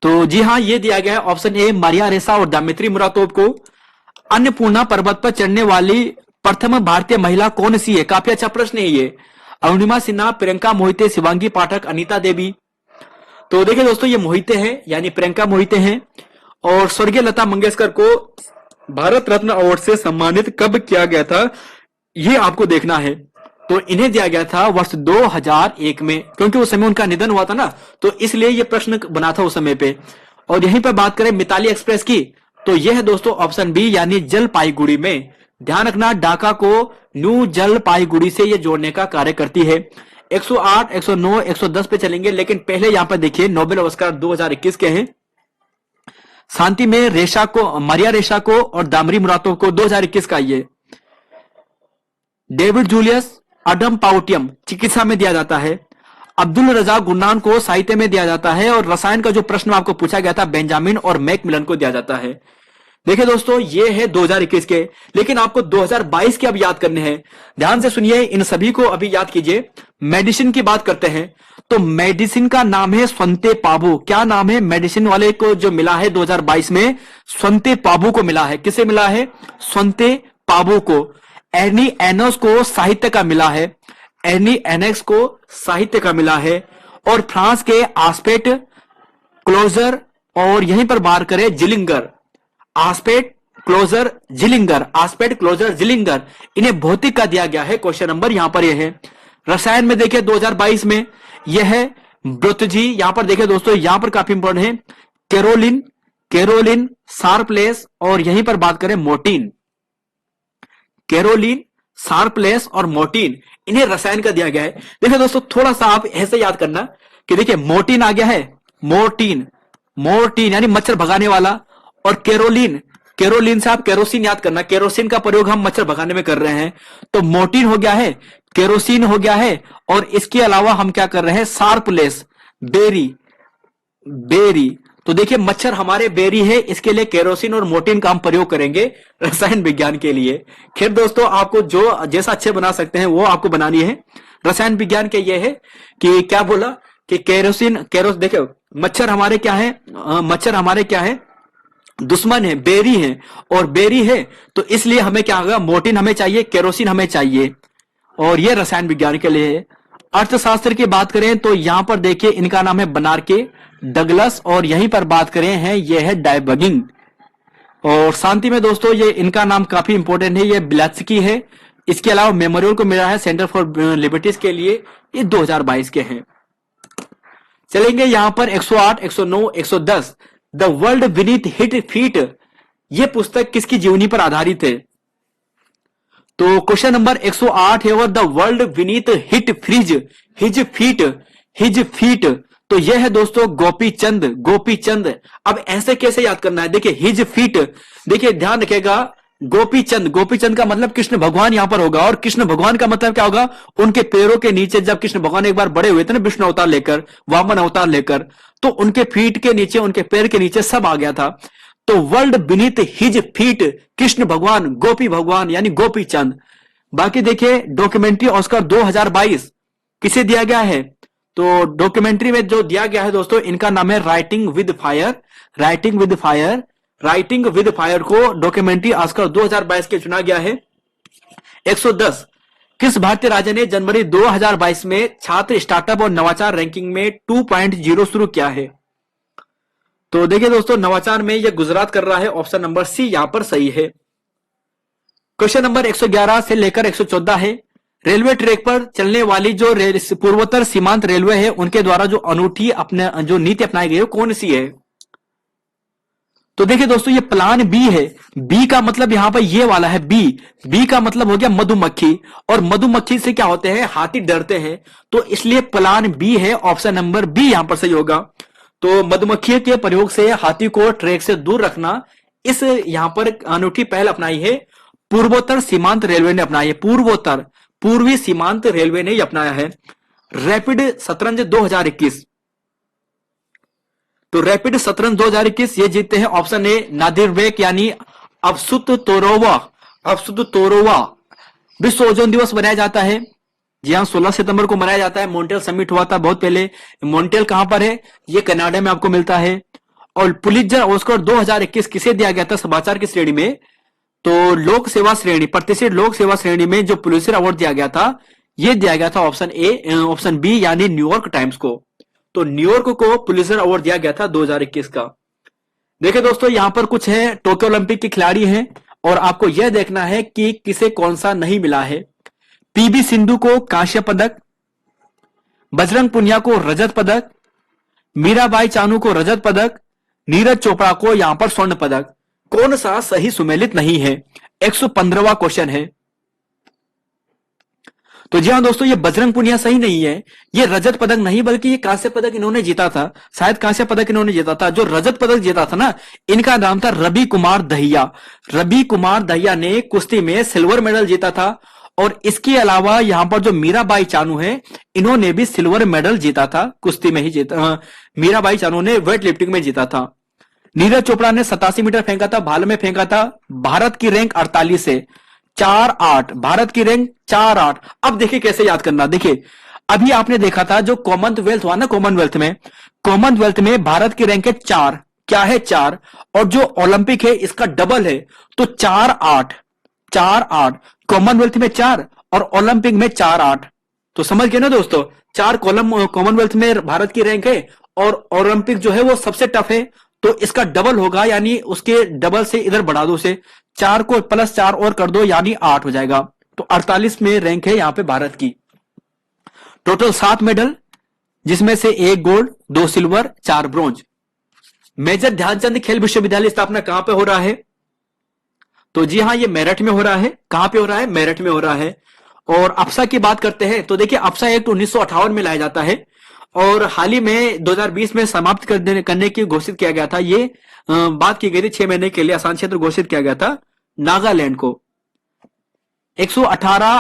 तो जी हां, यह दिया गया है ऑप्शन ए, मारिया रेसा और दामित्री मुरातोव को। अन्नपूर्णा पर्वत पर चढ़ने वाली प्रथम भारतीय महिला कौन सी है? काफी अच्छा प्रश्न है ये। अरुणिमा सिन्हा, प्रियंका मोहिते, शिवांगी पाठक, अनीता देवी। तो देखिए दोस्तों, ये मोहिते हैं, यानी प्रियंका मोहिते हैं। और स्वर्गीय लता मंगेशकर को भारत रत्न अवार्ड से सम्मानित कब किया गया था, ये आपको देखना है। तो इन्हें दिया गया था वर्ष 2001 में, क्योंकि उस समय उनका निधन हुआ था ना, तो इसलिए ये प्रश्न बना था उस समय पे। और यहीं पर बात करें मिताली एक्सप्रेस की, तो यह है दोस्तों ऑप्शन बी, यानी जलपाईगुड़ी में। ध्यान रखना, ढाका को न्यू जलपाईगुड़ी से ये जोड़ने का कार्य करती है। 108, 109, 110 पे चलेंगे, लेकिन पहले यहां पर देखिए नोबेल पुरस्कार 2021 के हैं। शांति में रेशा को, मारिया रेशा को और दामरी मुरातोव को 2021 का ये। डेविड जूलियस अडम पाउटियम चिकित्सा में दिया जाता है। अब्दुल रजा गुरनान को साहित्य में दिया जाता है। और रसायन का जो प्रश्न आपको पूछा गया था, बेंजामिन और मैकमिलन को दिया जाता है। देखिए दोस्तों, ये है 2021 के, लेकिन आपको 2022 के अब याद करने हैं। ध्यान से सुनिए, इन सभी को अभी याद कीजिए। मेडिसिन की बात करते हैं, तो मेडिसिन का नाम है स्वंते पाबू। क्या नाम है? मेडिसिन वाले को जो मिला है 2022 में, स्वंते पाबू को मिला है। किसे मिला है? स्वंते पाबू को। एर्नी एनोस को साहित्य का मिला है। एर्नी एनेक्स को साहित्य का मिला है। और फ्रांस के आस्पेट क्लोजर, और यहीं पर बात करें Zeilinger, Aspect Clauser Zeilinger, Aspect Clauser Zeilinger, इन्हें भौतिक का दिया गया है। क्वेश्चन नंबर यहां पर यह है। रसायन में देखिए 2022 में यह है ब्रुतजी। यहां पर देखिए दोस्तों, यहां पर काफी इंपॉर्टेंट है केरोलिन, केरोलिन, शार्पलेस, और यहीं पर बात करें मोर्टीन। केरोलिन, शार्पलेस और मोर्टीन, इन्हें रसायन का दिया गया है। देखिए दोस्तों, थोड़ा सा आप ऐसे याद करना कि देखिए मोर्टीन आ गया है, मोर्टीन, मोर्टीन यानी मच्छर भगाने वाला। और केरोलिन, केरोलिन से आप केरोसिन याद करना, केरोसिन का प्रयोग हम मच्छर भगाने में कर रहे हैं। तो मोर्टीन हो गया है, केरोसिन हो गया है, और इसके अलावा हम क्या कर रहे हैं? शार्पलेस, बेरी, बेरी। तो देखिए मच्छर हमारे बेरी है, इसके लिए केरोसिन और मोर्टीन का हम प्रयोग करेंगे रसायन विज्ञान के लिए। खैर दोस्तों, आपको जो जैसा अच्छे बना सकते हैं वो आपको बनानी है। रसायन विज्ञान के ये है कि क्या बोला कि केरोसिन, देखो मच्छर हमारे क्या है, मच्छर हमारे क्या है? दुश्मन है, बेरी है। और बेरी है तो इसलिए हमें क्या होगा? मोर्टीन हमें चाहिए, केरोसिन हमें चाहिए। और ये रसायन विज्ञान के लिए है। अर्थशास्त्र की बात करें तो यहां पर देखिए इनका नाम है बनार्के, डगलस, और यहीं पर बात करें हैं ये है डायबगिंग। और शांति में दोस्तों, ये इनका नाम काफी इंपॉर्टेंट है, ये ब्लैत्सकी है। इसके अलावा मेमोरियल को मिला है सेंटर फॉर लिबर्टीज के लिए, ये 2022 के हैं। चलेंगे यहां पर 108, 109, 110। The world beneath hit feet, यह पुस्तक किसकी जीवनी पर आधारित है? तो क्वेश्चन नंबर 108 है, the world beneath hit fridge his feet, his feet. तो यह है दोस्तों गोपी चंद, गोपी चंद। अब ऐसे कैसे याद करना है? देखिए हिज फीट, देखिए ध्यान रखेगा, गोपी चंद, गोपी चंद का मतलब कृष्ण भगवान यहां पर होगा। और कृष्ण भगवान का मतलब क्या होगा? उनके पैरों के नीचे, जब कृष्ण भगवान एक बार बड़े हुए थे ना विष्णु अवतार लेकर, वामन अवतार लेकर, तो उनके फीट के नीचे, उनके पैर के नीचे सब आ गया था। तो world beneath his feet, Krishna भगवान, गोपी भगवान यानी गोपी चंद। बाकी देखिए डॉक्यूमेंट्री ऑस्कर 2022 किसे दिया गया है? तो डॉक्यूमेंट्री में जो दिया गया है दोस्तों, इनका नाम है writing with fire, writing with fire, writing with fire को डॉक्यूमेंट्री ऑस्कर 2022 के चुना गया है। 110, किस भारतीय राज्य ने जनवरी 2022 में छात्र स्टार्टअप और नवाचार रैंकिंग में 2.0 शुरू किया है? तो देखिए दोस्तों, नवाचार में यह गुजरात कर रहा है। ऑप्शन नंबर सी यहां पर सही है। क्वेश्चन नंबर 111 से लेकर 114 है, रेलवे ट्रैक पर चलने वाली जो पूर्वोत्तर सीमांत रेलवे है, उनके द्वारा जो अनूठी अपने जो नीति अपनाई गई है कौन सी है? तो देखिए दोस्तों, ये प्लान बी है। बी का मतलब यहां पर ये वाला है, बी, बी का मतलब हो गया मधुमक्खी। और मधुमक्खी से क्या होते हैं? हाथी डरते हैं। तो इसलिए प्लान बी है, ऑप्शन नंबर बी यहां पर सही होगा। तो मधुमक्खी के प्रयोग से हाथी को ट्रैक से दूर रखना, इस यहां पर अनूठी पहल अपनाई है पूर्वोत्तर सीमांत रेलवे ने अपनाई है। पूर्वोत्तर, पूर्वी सीमांत रेलवे ने अपनाया है। रैपिड शतरंज 2021, तो रैपिड शतरंज 2021 ये जीतते हैं ऑप्शन ए नादिरबेक यानी अफसुत तोरोवा, अफसुत तोरोवा। विश्व ओजोन दिवस मनाया जाता है, जी हाँ 16 सितंबर को मनाया जाता है। मॉन्ट्रियल समिट हुआ था बहुत पहले। मॉन्ट्रियल कहां पर है? ये कनाडा में आपको मिलता है। और पुलित्जर ऑस्कर 2021 किसे दिया गया था समाचार की श्रेणी में? तो लोक सेवा श्रेणी, प्रतिष्ठित लोक सेवा श्रेणी में जो पुलिसर अवार्ड दिया गया था, यह दिया गया था ऑप्शन बी यानी न्यूयॉर्क टाइम्स को। तो न्यूयॉर्क को पुलिसर अवार्ड दिया गया था 2021 का। देखिए दोस्तों, यहां पर कुछ है टोक्यो ओलंपिक के खिलाड़ी हैं और आपको यह देखना है कि किसे कौन सा नहीं मिला है। पीवी सिंधु को कांस्य पदक, बजरंग पुनिया को रजत पदक, मीराबाई चानू को रजत पदक, नीरज चोपड़ा को यहां पर स्वर्ण पदक। कौन सा सही सुमेलित नहीं है? 115वां क्वेश्चन है। तो जी हाँ दोस्तों, ये बजरंग पुनिया सही नहीं है, ये रजत पदक नहीं बल्कि ये कांस्य पदक इन्होंने जीता था, शायद कांस्य पदक इन्होंने जीता था। जो रजत पदक जीता था ना, इनका नाम था रवि कुमार दहिया। रवि कुमार दहिया ने कुश्ती में सिल्वर मेडल जीता था और इसके अलावा यहां पर जो मीराबाई चानू है, इन्होंने भी सिल्वर मेडल जीता था, कुश्ती में ही जीता। मीराबाई चानू ने वेट लिफ्टिंग में जीता था। नीरज चोपड़ा ने 87 मीटर फेंका था, भाल में फेंका था। भारत की रैंक 48 है, 4-8, भारत की रैंक 4-8। अब देखिए कैसे याद करना। देखिए अभी आपने देखा था जो कॉमनवेल्थ हुआ ना, कॉमनवेल्थ में भारत की रैंक है 4, क्या है 4, और जो ओलंपिक है इसका डबल है, तो 4-8, 4-8। कॉमनवेल्थ में 4 और ओलंपिक में 4-8। तो समझ गए ना दोस्तों, 4 कॉमनवेल्थ में भारत की रैंक है और ओलंपिक जो है वो सबसे टफ है, तो इसका डबल होगा, यानी उसके डबल से इधर बढ़ा दो, से 4 को +4 और कर दो यानी 8 हो जाएगा। तो 48 में रैंक है यहां पे भारत की। टोटल 7 मेडल, जिसमें से 1 gold, 2 silver, 4 bronze. Major Dhyan Chand खेल विश्वविद्यालय स्थापना कहां पे हो रहा है? तो जी हां, ये मेरठ में हो रहा है। कहां पे हो रहा है? मेरठ में हो रहा है। और अप्सा की बात करते हैं तो देखिए अप्सा एक्ट 1958 में लाया जाता है और हाल ही में 2020 में समाप्त करने की घोषित किया गया था। ये बात की गई थी 6 महीने के लिए आसान क्षेत्र घोषित किया गया था नागालैंड को। 118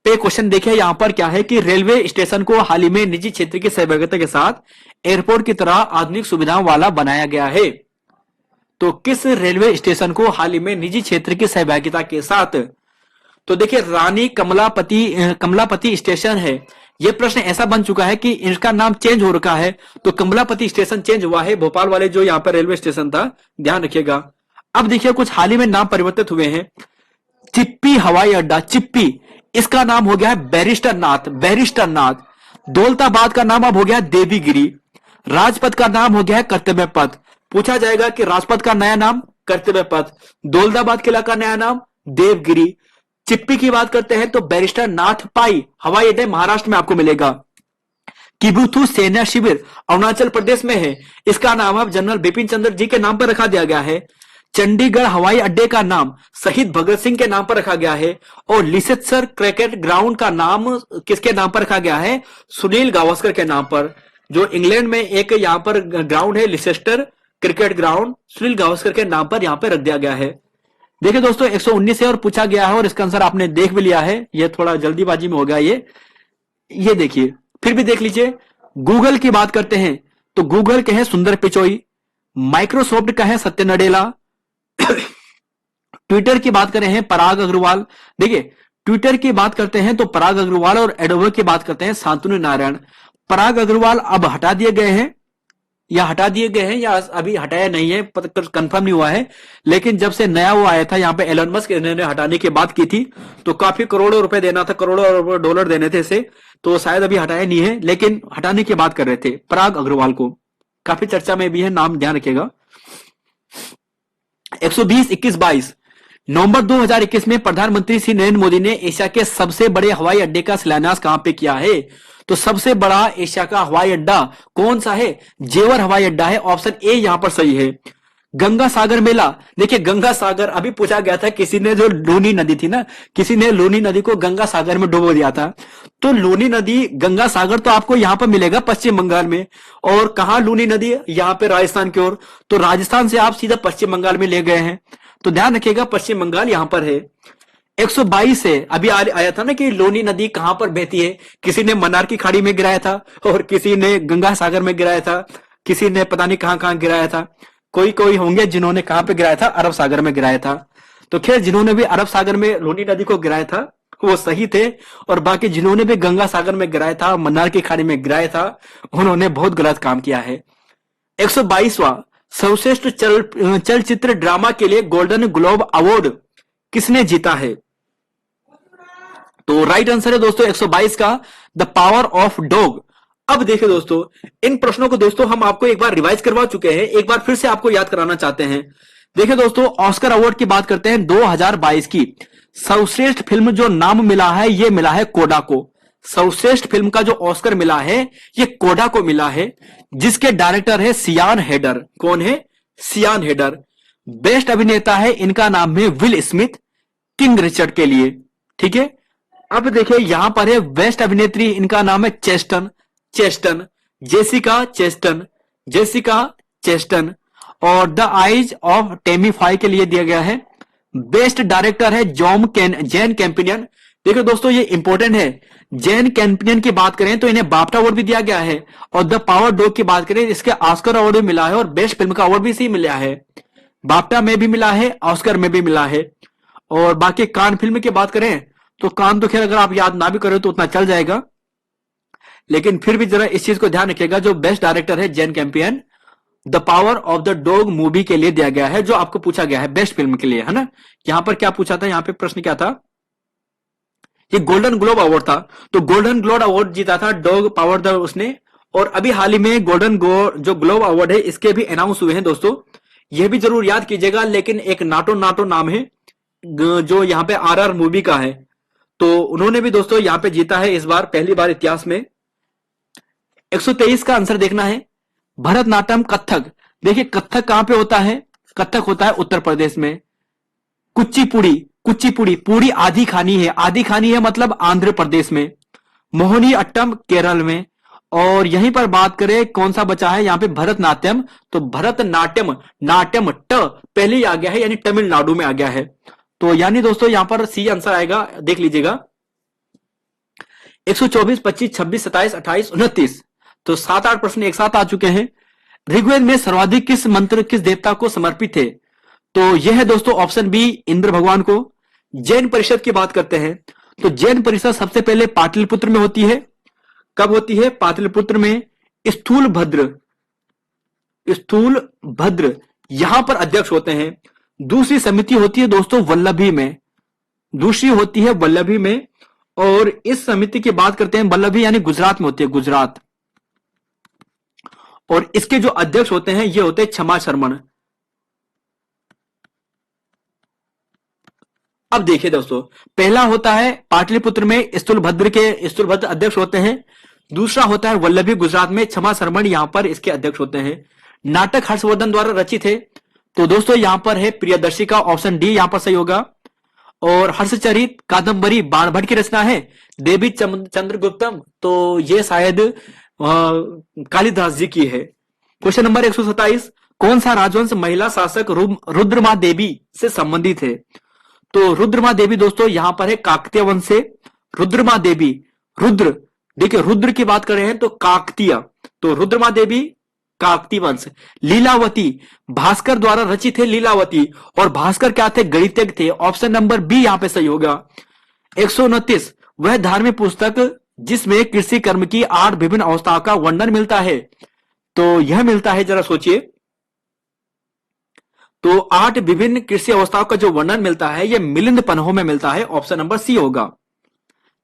पे क्वेश्चन देखिए, यहां पर क्या है कि रेलवे स्टेशन को हाल ही में निजी क्षेत्र की सहभागिता के साथ एयरपोर्ट की तरह आधुनिक सुविधाओं वाला बनाया गया है। तो किस रेलवे स्टेशन को हाल ही में निजी क्षेत्र की सहभागिता के साथ? तो देखिए रानी कमलापति स्टेशन है। यह प्रश्न ऐसा बन चुका है कि इसका नाम चेंज हो रखा है, तो कमलापति स्टेशन चेंज हुआ है, भोपाल वाले जो यहां पर रेलवे स्टेशन था, ध्यान रखिएगा। अब देखिए कुछ हाल ही में नाम परिवर्तित हुए हैं। चिप्पी हवाई अड्डा, चिप्पी, इसका नाम हो गया है बैरिस्टर नाथ। दौलताबाद का नाम अब हो गया है देवीगिरी। राजपथ का नाम हो गया है कर्तव्य पथ। पूछा जाएगा कि राजपथ का नया नाम कर्तव्य पथ, दौलताबाद किला का नया नाम देवगिरी। चिप्पी की बात करते हैं तो बैरिस्टर नाथ पाई हवाई अड्डे महाराष्ट्र में आपको मिलेगा। किबुथु सेना शिविर अरुणाचल प्रदेश में है, इसका नाम अब जनरल बिपिन चंद्र जी के नाम पर रखा दिया गया है। चंडीगढ़ हवाई अड्डे का नाम शहीद भगत सिंह के नाम पर रखा गया है और लिसेस्टर क्रिकेट ग्राउंड का नाम किसके नाम पर रखा गया है? सुनील गावस्कर के नाम पर। जो इंग्लैंड में एक यहां पर ग्राउंड है Leicester cricket ground, Sunil Gavaskar के नाम पर यहां पर रख दिया गया है। देखिए दोस्तों 119 है और पूछा गया है और इसका आंसर आपने देख भी लिया है, ये थोड़ा जल्दीबाजी में हो गया ये देखिए, फिर भी देख लीजिए। गूगल की बात करते हैं तो गूगल के है सुंदर पिचोई, माइक्रोसॉफ्ट का है सत्य नडेला, ट्विटर की बात करें हैं पराग अग्रवाल। देखिए ट्विटर की बात करते हैं तो पराग अग्रवाल और एडोबे की बात करते हैं शांतनु नारायण। पराग अग्रवाल अब हटा दिए गए हैं या अभी हटाया नहीं है, कंफर्म नहीं हुआ है, लेकिन जब से नया वो आया था यहाँ पे एलन मस्क, इन्होंने हटाने की बात की थी तो काफी करोड़ों रुपए देना था, करोड़ों डॉलर देने थे इसे, तो शायद अभी हटाया नहीं है, लेकिन हटाने की बात कर रहे थे पराग अग्रवाल को। काफी चर्चा में भी है, नाम ध्यान रखिएगा। 120-21-22 नवंबर 2021 में प्रधानमंत्री श्री नरेंद्र मोदी ने एशिया के सबसे बड़े हवाई अड्डे का शिलान्यास कहां पे किया है? तो सबसे बड़ा एशिया का हवाई अड्डा कौन सा है? जेवर हवाई अड्डा है, ऑप्शन ए यहां पर सही है। गंगा सागर मेला, देखिए गंगा सागर अभी पूछा गया था, किसी ने जो लूनी नदी थी ना, किसी ने लूनी नदी को गंगा सागर में डुबो दिया था, तो लूनी नदी गंगा सागर तो आपको यहां पर मिलेगा पश्चिम बंगाल में, और कहा लूनी नदी यहां पे राजस्थान की ओर, तो राजस्थान से आप सीधा पश्चिम बंगाल में ले गए हैं, तो ध्यान रखिएगा पश्चिम बंगाल यहां पर है। 122 है, अभी आया था ना कि लोनी नदी कहां पर बहती है, किसी ने मन्नार की खाड़ी में गिराया था और किसी ने गंगा सागर में गिराया था, किसी ने पता नहीं कहां कहां गिराया था, कोई होंगे जिन्होंने कहां पे गिराया था, अरब सागर में गिराया था। तो खैर जिन्होंने भी अरब सागर में लोनी नदी को गिराया था वो सही थे, और बाकी जिन्होंने भी गंगा सागर में गिराया था, मन्नार की खाड़ी में गिराया था, उन्होंने बहुत गलत काम किया है। 122वां सर्वश्रेष्ठ चलचित्र ड्रामा के लिए गोल्डन ग्लोब अवार्ड किसने जीता है? तो राइट आंसर है दोस्तों 122 का द पावर ऑफ डॉग। अब देखिए दोस्तों, इन प्रश्नों को दोस्तों हम आपको एक बार रिवाइज करवा चुके हैं, एक बार फिर से आपको याद कराना चाहते हैं। देखिए दोस्तों, ऑस्कर अवार्ड की बात करते हैं 2022 की। सर्वश्रेष्ठ फिल्म जो नाम मिला है ये मिला है कोडा को। सर्वश्रेष्ठ फिल्म का जो ऑस्कर मिला है ये कोडा को मिला है, जिसके डायरेक्टर है सियान हेडर। कौन है? सियान हेडर। बेस्ट अभिनेता है, इनका नाम है विल स्मिथ, किंग रिचर्ड के लिए। ठीक है, अब देखिए यहां पर है बेस्ट अभिनेत्री, इनका नाम है चेस्टन जेसिका चेस्टन। और the eyes of Tammy Faye के लिए दिया गया है। बेस्ट डायरेक्टर है जैन कैंपिनियन। देखिए दोस्तों, ये इंपॉर्टेंट है। जैन कैंपिनियन की बात करें तो इन्हें बाफ्टा अवार्ड भी दिया गया है, और द पावर डॉग की बात करें इसके ऑस्कर अवार्ड भी मिला है, और बेस्ट फिल्म का अवार्ड भी इसी मिला है। बाफ्टा में भी मिला है, ऑस्कर में भी मिला है। और बाकी कान फिल्म की बात करें तो कान तो खैर अगर आप याद ना भी करें तो उतना चल जाएगा, लेकिन फिर भी जरा इस चीज को ध्यान रखिएगा, जो बेस्ट डायरेक्टर है Jane Campion, the power of the dog movie के लिए दिया गया है, जो आपको पूछा गया है बेस्ट फिल्म के लिए, है ना। यहां पर क्या पूछा था, यहां पे प्रश्न क्या था, ये गोल्डन ग्लोब अवार्ड था। तो गोल्डन ग्लोब अवार्ड जीता था डॉग पावर द उसने। और अभी हाल ही में गोल्डन जो ग्लोब अवार्ड है इसके भी अनाउंस हुए हैं दोस्तों, यह भी जरूर याद कीजिएगा। लेकिन एक नाटो नाम है जो यहाँ पे आरआर मूवी का है, तो उन्होंने भी दोस्तों यहाँ पे जीता है इस बार, पहली बार इतिहास में। 123 का आंसर देखना है, भरतनाट्यम कथक। देखिए कथक कहां पे होता है? कथक होता है उत्तर प्रदेश में। कुचिपुड़ी पूरी आधी खानी है मतलब आंध्र प्रदेश में। मोहिनी अट्टम केरल में। और यहीं पर बात करें कौन सा बचा है यहाँ पे, भरतनाट्यम। तो भरतनाट्यम ट पहले ही आ गया है, यानी तमिलनाडु में आ गया है। तो यानी दोस्तों यहां पर सी आंसर आएगा, देख लीजिएगा। 124, 25, 26, 27, 28, 29, तो 7-8 प्रश्न एक साथ आ चुके हैं। ऋग्वेद में सर्वाधिक किस मंत्र किस देवता को समर्पित है? तो यह है दोस्तों ऑप्शन बी, इंद्र भगवान को। जैन परिषद की बात करते हैं तो जैन परिषद सबसे पहले पाटलिपुत्र में होती है। कब होती है? पाटलिपुत्र में। स्थूल भद्र यहां पर अध्यक्ष होते हैं। दूसरी समिति होती है दोस्तों वल्लभी में। और इस समिति की बात करते हैं, वल्लभी यानी गुजरात में होती है, गुजरात। और इसके जो अध्यक्ष होते हैं ये होते हैं क्षमा शर्मण। अब देखिए दोस्तों, पहला होता है पाटलिपुत्र में स्थूलभद्र अध्यक्ष होते हैं। दूसरा होता है वल्लभी गुजरात में, क्षमा शर्मण यहां पर इसके अध्यक्ष होते हैं। नाटक हर्षवर्धन द्वारा रचित है, तो दोस्तों यहां पर है प्रियदर्शी का, ऑप्शन डी यहां पर सही होगा। और हर्षचरित कादंबरी बाणभट्ट की रचना है, देवी चंद्रगुप्तम, तो ये शायद कालिदास जी की है। क्वेश्चन नंबर 127, कौन सा राजवंश महिला शासक रुद्रमा देवी से संबंधित है? तो रुद्रमा देवी दोस्तों यहां पर है काकतीय वंश से। रुद्रमा देवी, देखिए रुद्र की बात कर रहे हैं तो काकतीय, तो रुद्रमा देवी काकतीय वंश। लीलावती भास्कर द्वारा रचित है, लीलावती। और भास्कर क्या थे? गणितज्ञ थे, ऑप्शन नंबर बी यहां पे सही होगा। 129, वह धार्मिक पुस्तक जिसमें कृषि कर्म की 8 विभिन्न अवस्थाओं का वर्णन मिलता है, तो यह मिलता है, जरा सोचिए, तो 8 विभिन्न कृषि अवस्थाओं का जो वर्णन मिलता है यह मिलिंद पन्हों में मिलता है, ऑप्शन नंबर सी होगा।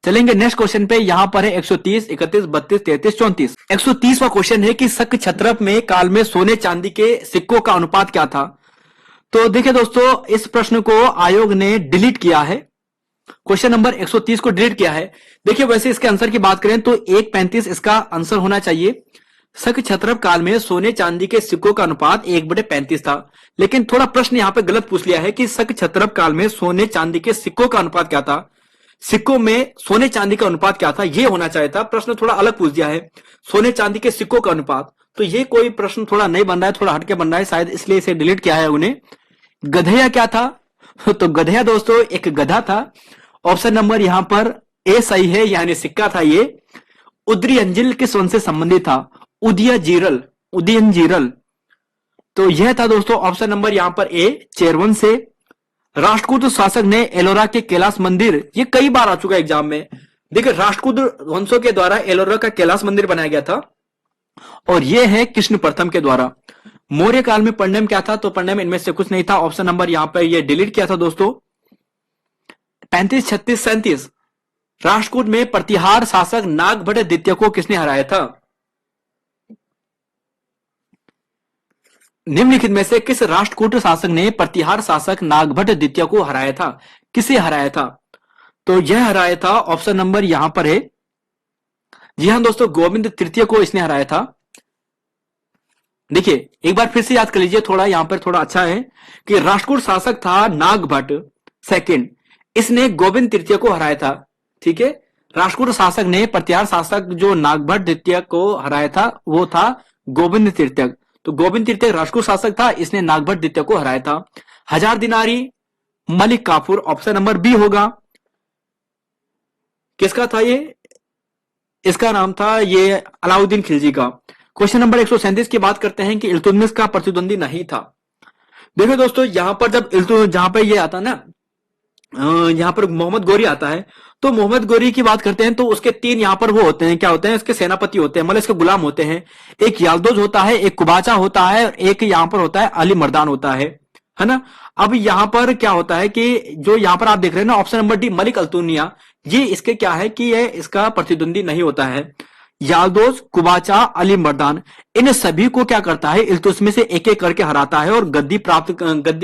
चलेंगे नेक्स्ट क्वेश्चन पे, यहां पर है 130, 31, 32, 33, 34। 130वां क्वेश्चन है कि शक क्षत्रप में काल में सोने चांदी के सिक्कों का अनुपात क्या था? तो देखिए दोस्तों, इस प्रश्न को आयोग ने डिलीट किया है, क्वेश्चन नंबर 130 को डिलीट किया है। देखिए वैसे इसके आंसर की बात करें तो 1:35 इसका आंसर होना चाहिए। शक क्षत्रप काल में सोने चांदी के सिक्कों का अनुपात 1/35 था, लेकिन थोड़ा प्रश्न यहां पे गलत पूछ लिया है कि शक क्षत्रप काल में सोने चांदी के सिक्कों का अनुपात क्या था। सिक्कों में सोने चांदी का अनुपात क्या था, यह होना चाहिए था। प्रश्न थोड़ा अलग पूछ दिया है, सोने चांदी के सिक्कों का अनुपात, तो ये कोई प्रश्न थोड़ा नहीं बन रहा है, थोड़ा हटके बन रहा है, शायद इसलिए इसे डिलीट किया है उन्हें। गधेया क्या था? तो गधेया दोस्तों एक गधा था, ऑप्शन नंबर यहां पर ए सही है, यानी सिक्का था ये। उदयनजीरल किस वंश से संबंधित था? उदयनजीरल, तो यह था दोस्तों ऑप्शन नंबर यहां पर ए, चेरवन से। राष्ट्रकूट शासक ने एलोरा के कैलाश मंदिर, ये कई बार आ चुका है एग्जाम में। देखिए राष्ट्रकूट वंशों के द्वारा एलोरा का कैलाश मंदिर बनाया गया था, और यह है कृष्ण प्रथम के द्वारा। मौर्य काल में पंडम क्या था? तो पंडम इनमें से कुछ नहीं था, ऑप्शन नंबर यहां पर यह डिलीट किया था दोस्तों। 35, 36, 37 राष्ट्रकूट में प्रतिहार शासक नागभट्ट द्वितीय को किसने हराया था? निम्नलिखित में से किस राष्ट्रकूट शासक ने प्रतिहार शासक नागभट्ट द्वितीय को हराया था? किसे हराया था? तो यह हराया था, ऑप्शन नंबर यहां पर है, जी हां दोस्तों, गोविंद तृतीय को इसने हराया था। देखिए एक बार फिर से याद कर लीजिए, थोड़ा यहां पर थोड़ा अच्छा है कि राष्ट्रकूट शासक था नागभट्ट सेकंड, इसने गोविंद तृतीय को हराया था। ठीक है, राष्ट्रकूट शासक ने प्रतिहार शासक जो नागभट्ट द्वितीय को हराया था वो था गोविंद तृतीय। तो गोविंद तृतीय राष्ट्रकूट शासक था, इसने नागभट्ट द्वितीय को हराया था। हजार दिनारी Malik Kafur, option number B होगा। किसका था ये? इसका नाम था ये अलाउद्दीन खिलजी का। क्वेश्चन नंबर 137 की बात करते हैं कि इल्तुतमिश का प्रतिद्वंदी नहीं था। देखो दोस्तों, यहां पर जब जहां पर ये आता ना, यहां पर मोहम्मद गोरी आता है, तो मोहम्मद गोरी की बात करते हैं तो उसके तीन यहां पर वो होते हैं, क्या होते हैं, इसके सेनापति होते हैं, मतलब इसके गुलाम होते हैं। एक याल्दोज होता है, एक कुबाचा होता है, और एक यहां पर होता है अली मर्दान होता है ना। अब यहां पर क्या होता है कि जो यहां पर आप देख रहे हैं ना, option number D Malik Altunia, ये इसके क्या है कि ये इसका प्रतिद्वंदी नहीं होता है। याल्दोज, कुबाचा, अली मर्दान, इन सभी को क्या करता है, इल्तुतमिश से एक एक करके हराता है और गद्दी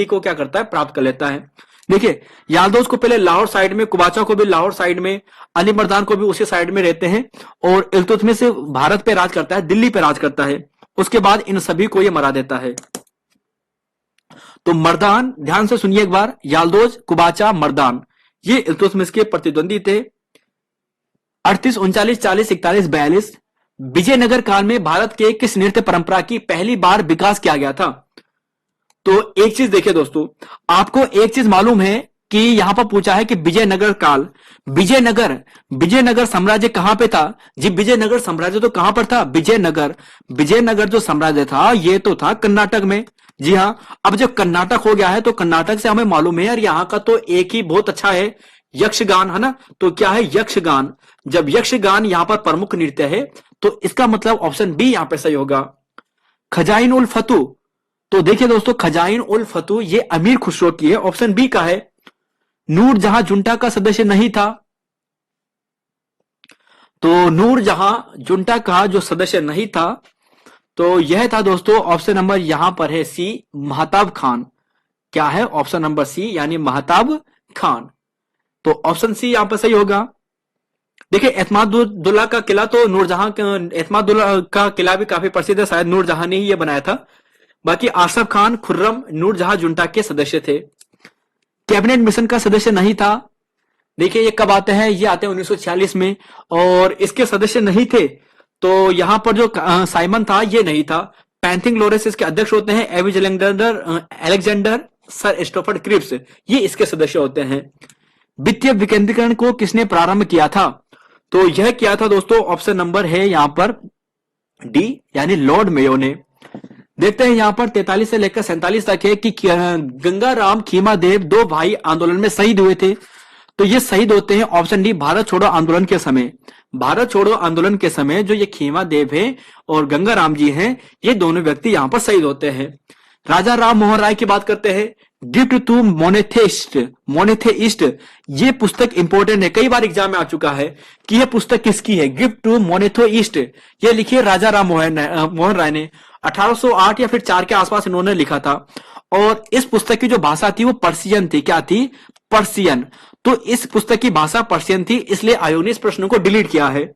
को क्या करता है, प्राप्त कर लेता है। देखिए याल्दोज को पहले लाहौर साइड में, कुबाचा को भी लाहौर साइड में, अली मर्दान को भी उसी साइड में रहते हैं, और इल्तुतमिश से भारत पे राज करता है, दिल्ली पे राज करता है। उसके बाद इन सभी को ये मरा देता है। तो मर्दान, ध्यान से सुनिए एक बार, याल्दोज, कुबाचा, मर्दान, ये इल्तुतमिश के प्रतिद्वंदी थे। 38, 39, 40, 41, 42 विजयनगर काल में भारत के किस नृत्य परंपरा की पहली बार विकास किया गया था? तो एक चीज देखिए दोस्तों, आपको एक चीज मालूम है कि यहां पर पूछा है कि विजयनगर काल, विजयनगर साम्राज्य कहां पे था? जी विजयनगर साम्राज्य तो कहां पर था? विजयनगर जो साम्राज्य था ये तो था कर्नाटक में। जी हां, अब जब कर्नाटक हो गया है तो कर्नाटक से हमें मालूम है यार, यहां का तो एक ही बहुत अच्छा है, यक्षगान, है ना। तो क्या है, यक्षगान। जब यक्षगान यहां पर प्रमुख नृत्य है तो इसका मतलब ऑप्शन बी यहां पर सही होगा। खजाइन उल फतू, तो देखिए दोस्तों, खजाइन उल फतू ये अमीर खुसरो की है, ऑप्शन बी का है। नूरजहां जुंटा का सदस्य नहीं था, तो नूरजहां जुंटा का जो सदस्य नहीं था तो यह था दोस्तों, ऑप्शन नंबर यहां पर है सी, महताब खान। क्या है, ऑप्शन नंबर सी यानी महताब खान। तो ऑप्शन सी यहां पर सही होगा। देखिए एतमादुल्ला का किला तो नूरजहां, एतमादुल्ला का किला भी काफी प्रसिद्ध है, शायद नूरजहां ने ही यह बनाया था। बाकी आसफ खान, खुर्रम, नूरजहां जुंटा के सदस्य थे। कैबिनेट मिशन का सदस्य नहीं था। देखिए ये कब आते हैं, ये आते हैं 1946 में, और इसके सदस्य नहीं थे तो यहां पर जो साइमन था ये नहीं था। पैंथिंग लोरेस इसके अध्यक्ष होते हैं। एविज अलेक्जेंडर सर स्टोफर्ड क्रिप्स ये इसके सदस्य होते हैं। वित्तीय विकेंद्रीकरण को किसने प्रारंभ किया था? तो यह किया था दोस्तों, ऑप्शन नंबर है यहां पर डी यानी लॉर्ड मेयो ने। देखते हैं यहां पर 43 से लेकर 47 तक है कि गंगाराम खीमादेव दो भाई आंदोलन में शहीद हुए थे। तो ये शहीद होते हैं ऑप्शन डी भारत छोड़ो आंदोलन के समय। भारत छोड़ो आंदोलन के समय जो ये खीमादेव है और गंगाराम जी हैं, ये दोनों व्यक्ति यहां पर शहीद होते हैं। राजा राम मोहन राय की बात करते हैं। गिफ्ट टू मोनेथेइस्ट, ये पुस्तक इंपॉर्टेंट है, कई बार एग्जाम में आ चुका है कि यह पुस्तक किसकी है। गिफ्ट टू मोनेथेइस्ट ये लिखिए राजा राम मोहन राय ने 1808 या फिर 4 के आसपास इन्होंने लिखा था। और इस पुस्तक की जो भाषा थी वो पर्सियन थी। क्या थी? पर्सियन। तो इस पुस्तक की भाषा पर्सियन थी, इसलिए आयोग ने इस प्रश्न को डिलीट किया है।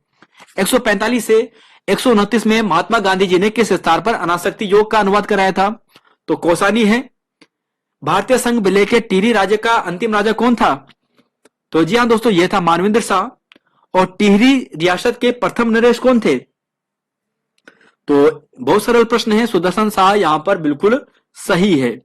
145 से 129 में महात्मा गांधी जी ने किस स्थान पर अनासक्ति योग का अनुवाद कराया था? तो कौसानी है। भारतीय संघ विलय के टिहरी राज्य का अंतिम राजा कौन था? तो जी हां दोस्तों, यह था मानवेंद्र शाह। और टिहरी रियासत के प्रथम नरेश कौन थे? तो बहुत सरल प्रश्न है, सुदर्शन शाह यहां पर बिल्कुल सही है।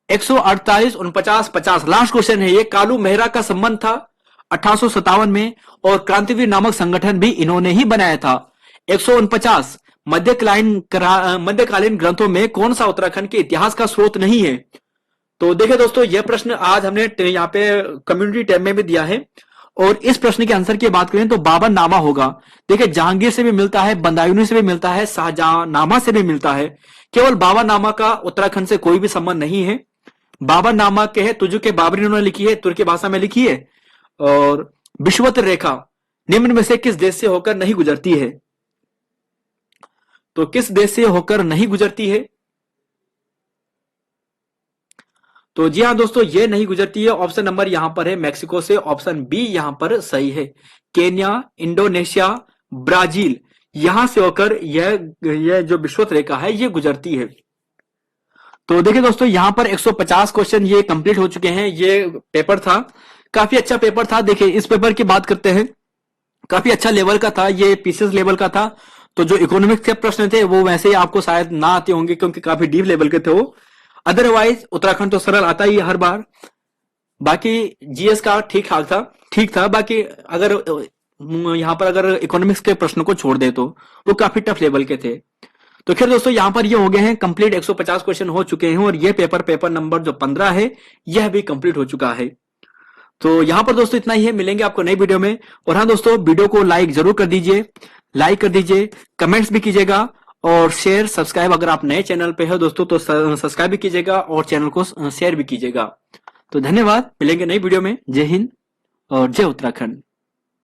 148, 49, 50 लास्ट क्वेश्चन है ये। कालू मेहरा का संबंध था 1857 में, और क्रांतिवीर नामक संगठन भी इन्होंने ही बनाया था। 149 मध्यकालीन ग्रंथों में कौन सा उत्तराखंड के इतिहास का स्रोत नहीं है? तो देखिए दोस्तों, यह प्रश्न आज हमने यहाँ पे कम्युनिटी टैब में भी दिया है, और इस प्रश्न के आंसर की बात करें तो बाबरनामा होगा। देखिए जहांगीर से भी मिलता है, बंदायूनी से भी मिलता है, शाहजहांनामा से भी मिलता है। केवल बाबरनामा का उत्तराखंड से कोई भी संबंध नहीं है। बाबर नामा के है तुझु के बाबरी ने लिखी है, तुर्की भाषा में लिखी है। और विषुवत रेखा निम्न में से किस देश से होकर नहीं गुजरती है? तो किस देश से होकर नहीं गुजरती है? तो जी हाँ दोस्तों, ये नहीं गुजरती है। ऑप्शन नंबर यहां पर है मैक्सिको से। ऑप्शन बी यहां पर सही है। केन्या, इंडोनेशिया, ब्राजील, यहां से होकर यह जो विषुवत रेखा है ये गुजरती है। तो देखिए दोस्तों, यहां पर 150 क्वेश्चन ये कंप्लीट हो चुके हैं। ये पेपर था, काफी अच्छा पेपर था। देखिए इस पेपर की बात करते हैं, काफी अच्छा लेवल का था, ये पीसीएस लेवल का था। तो जो इकोनॉमिक्स के प्रश्न थे वो वैसे ही आपको शायद ना आते होंगे, क्योंकि काफी डीप लेवल के थे वो। अदरवाइज उत्तराखंड तो सरल आता ही है हर बार। बाकी जीएस का ठीक था। बाकी अगर यहाँ पर अगर इकोनॉमिक्स के प्रश्नों को छोड़ दे तो वो काफी टफ लेवल के थे। तो खैर दोस्तों, यहाँ पर ये हो गए हैं कंप्लीट, 150 क्वेश्चन हो चुके हैं। और ये पेपर नंबर जो 15 है यह भी कंप्लीट हो चुका है। तो यहाँ पर दोस्तों इतना ही है, मिलेंगे आपको नई वीडियो में। और हाँ दोस्तों, वीडियो को लाइक जरूर कर दीजिए, कमेंट्स भी कीजिएगा, और शेयर सब्सक्राइब, अगर आप नए चैनल पे हो दोस्तों तो सब्सक्राइब भी कीजिएगा और चैनल को शेयर भी कीजिएगा। तो धन्यवाद, मिलेंगे नई वीडियो में। जय हिंद और जय उत्तराखंड।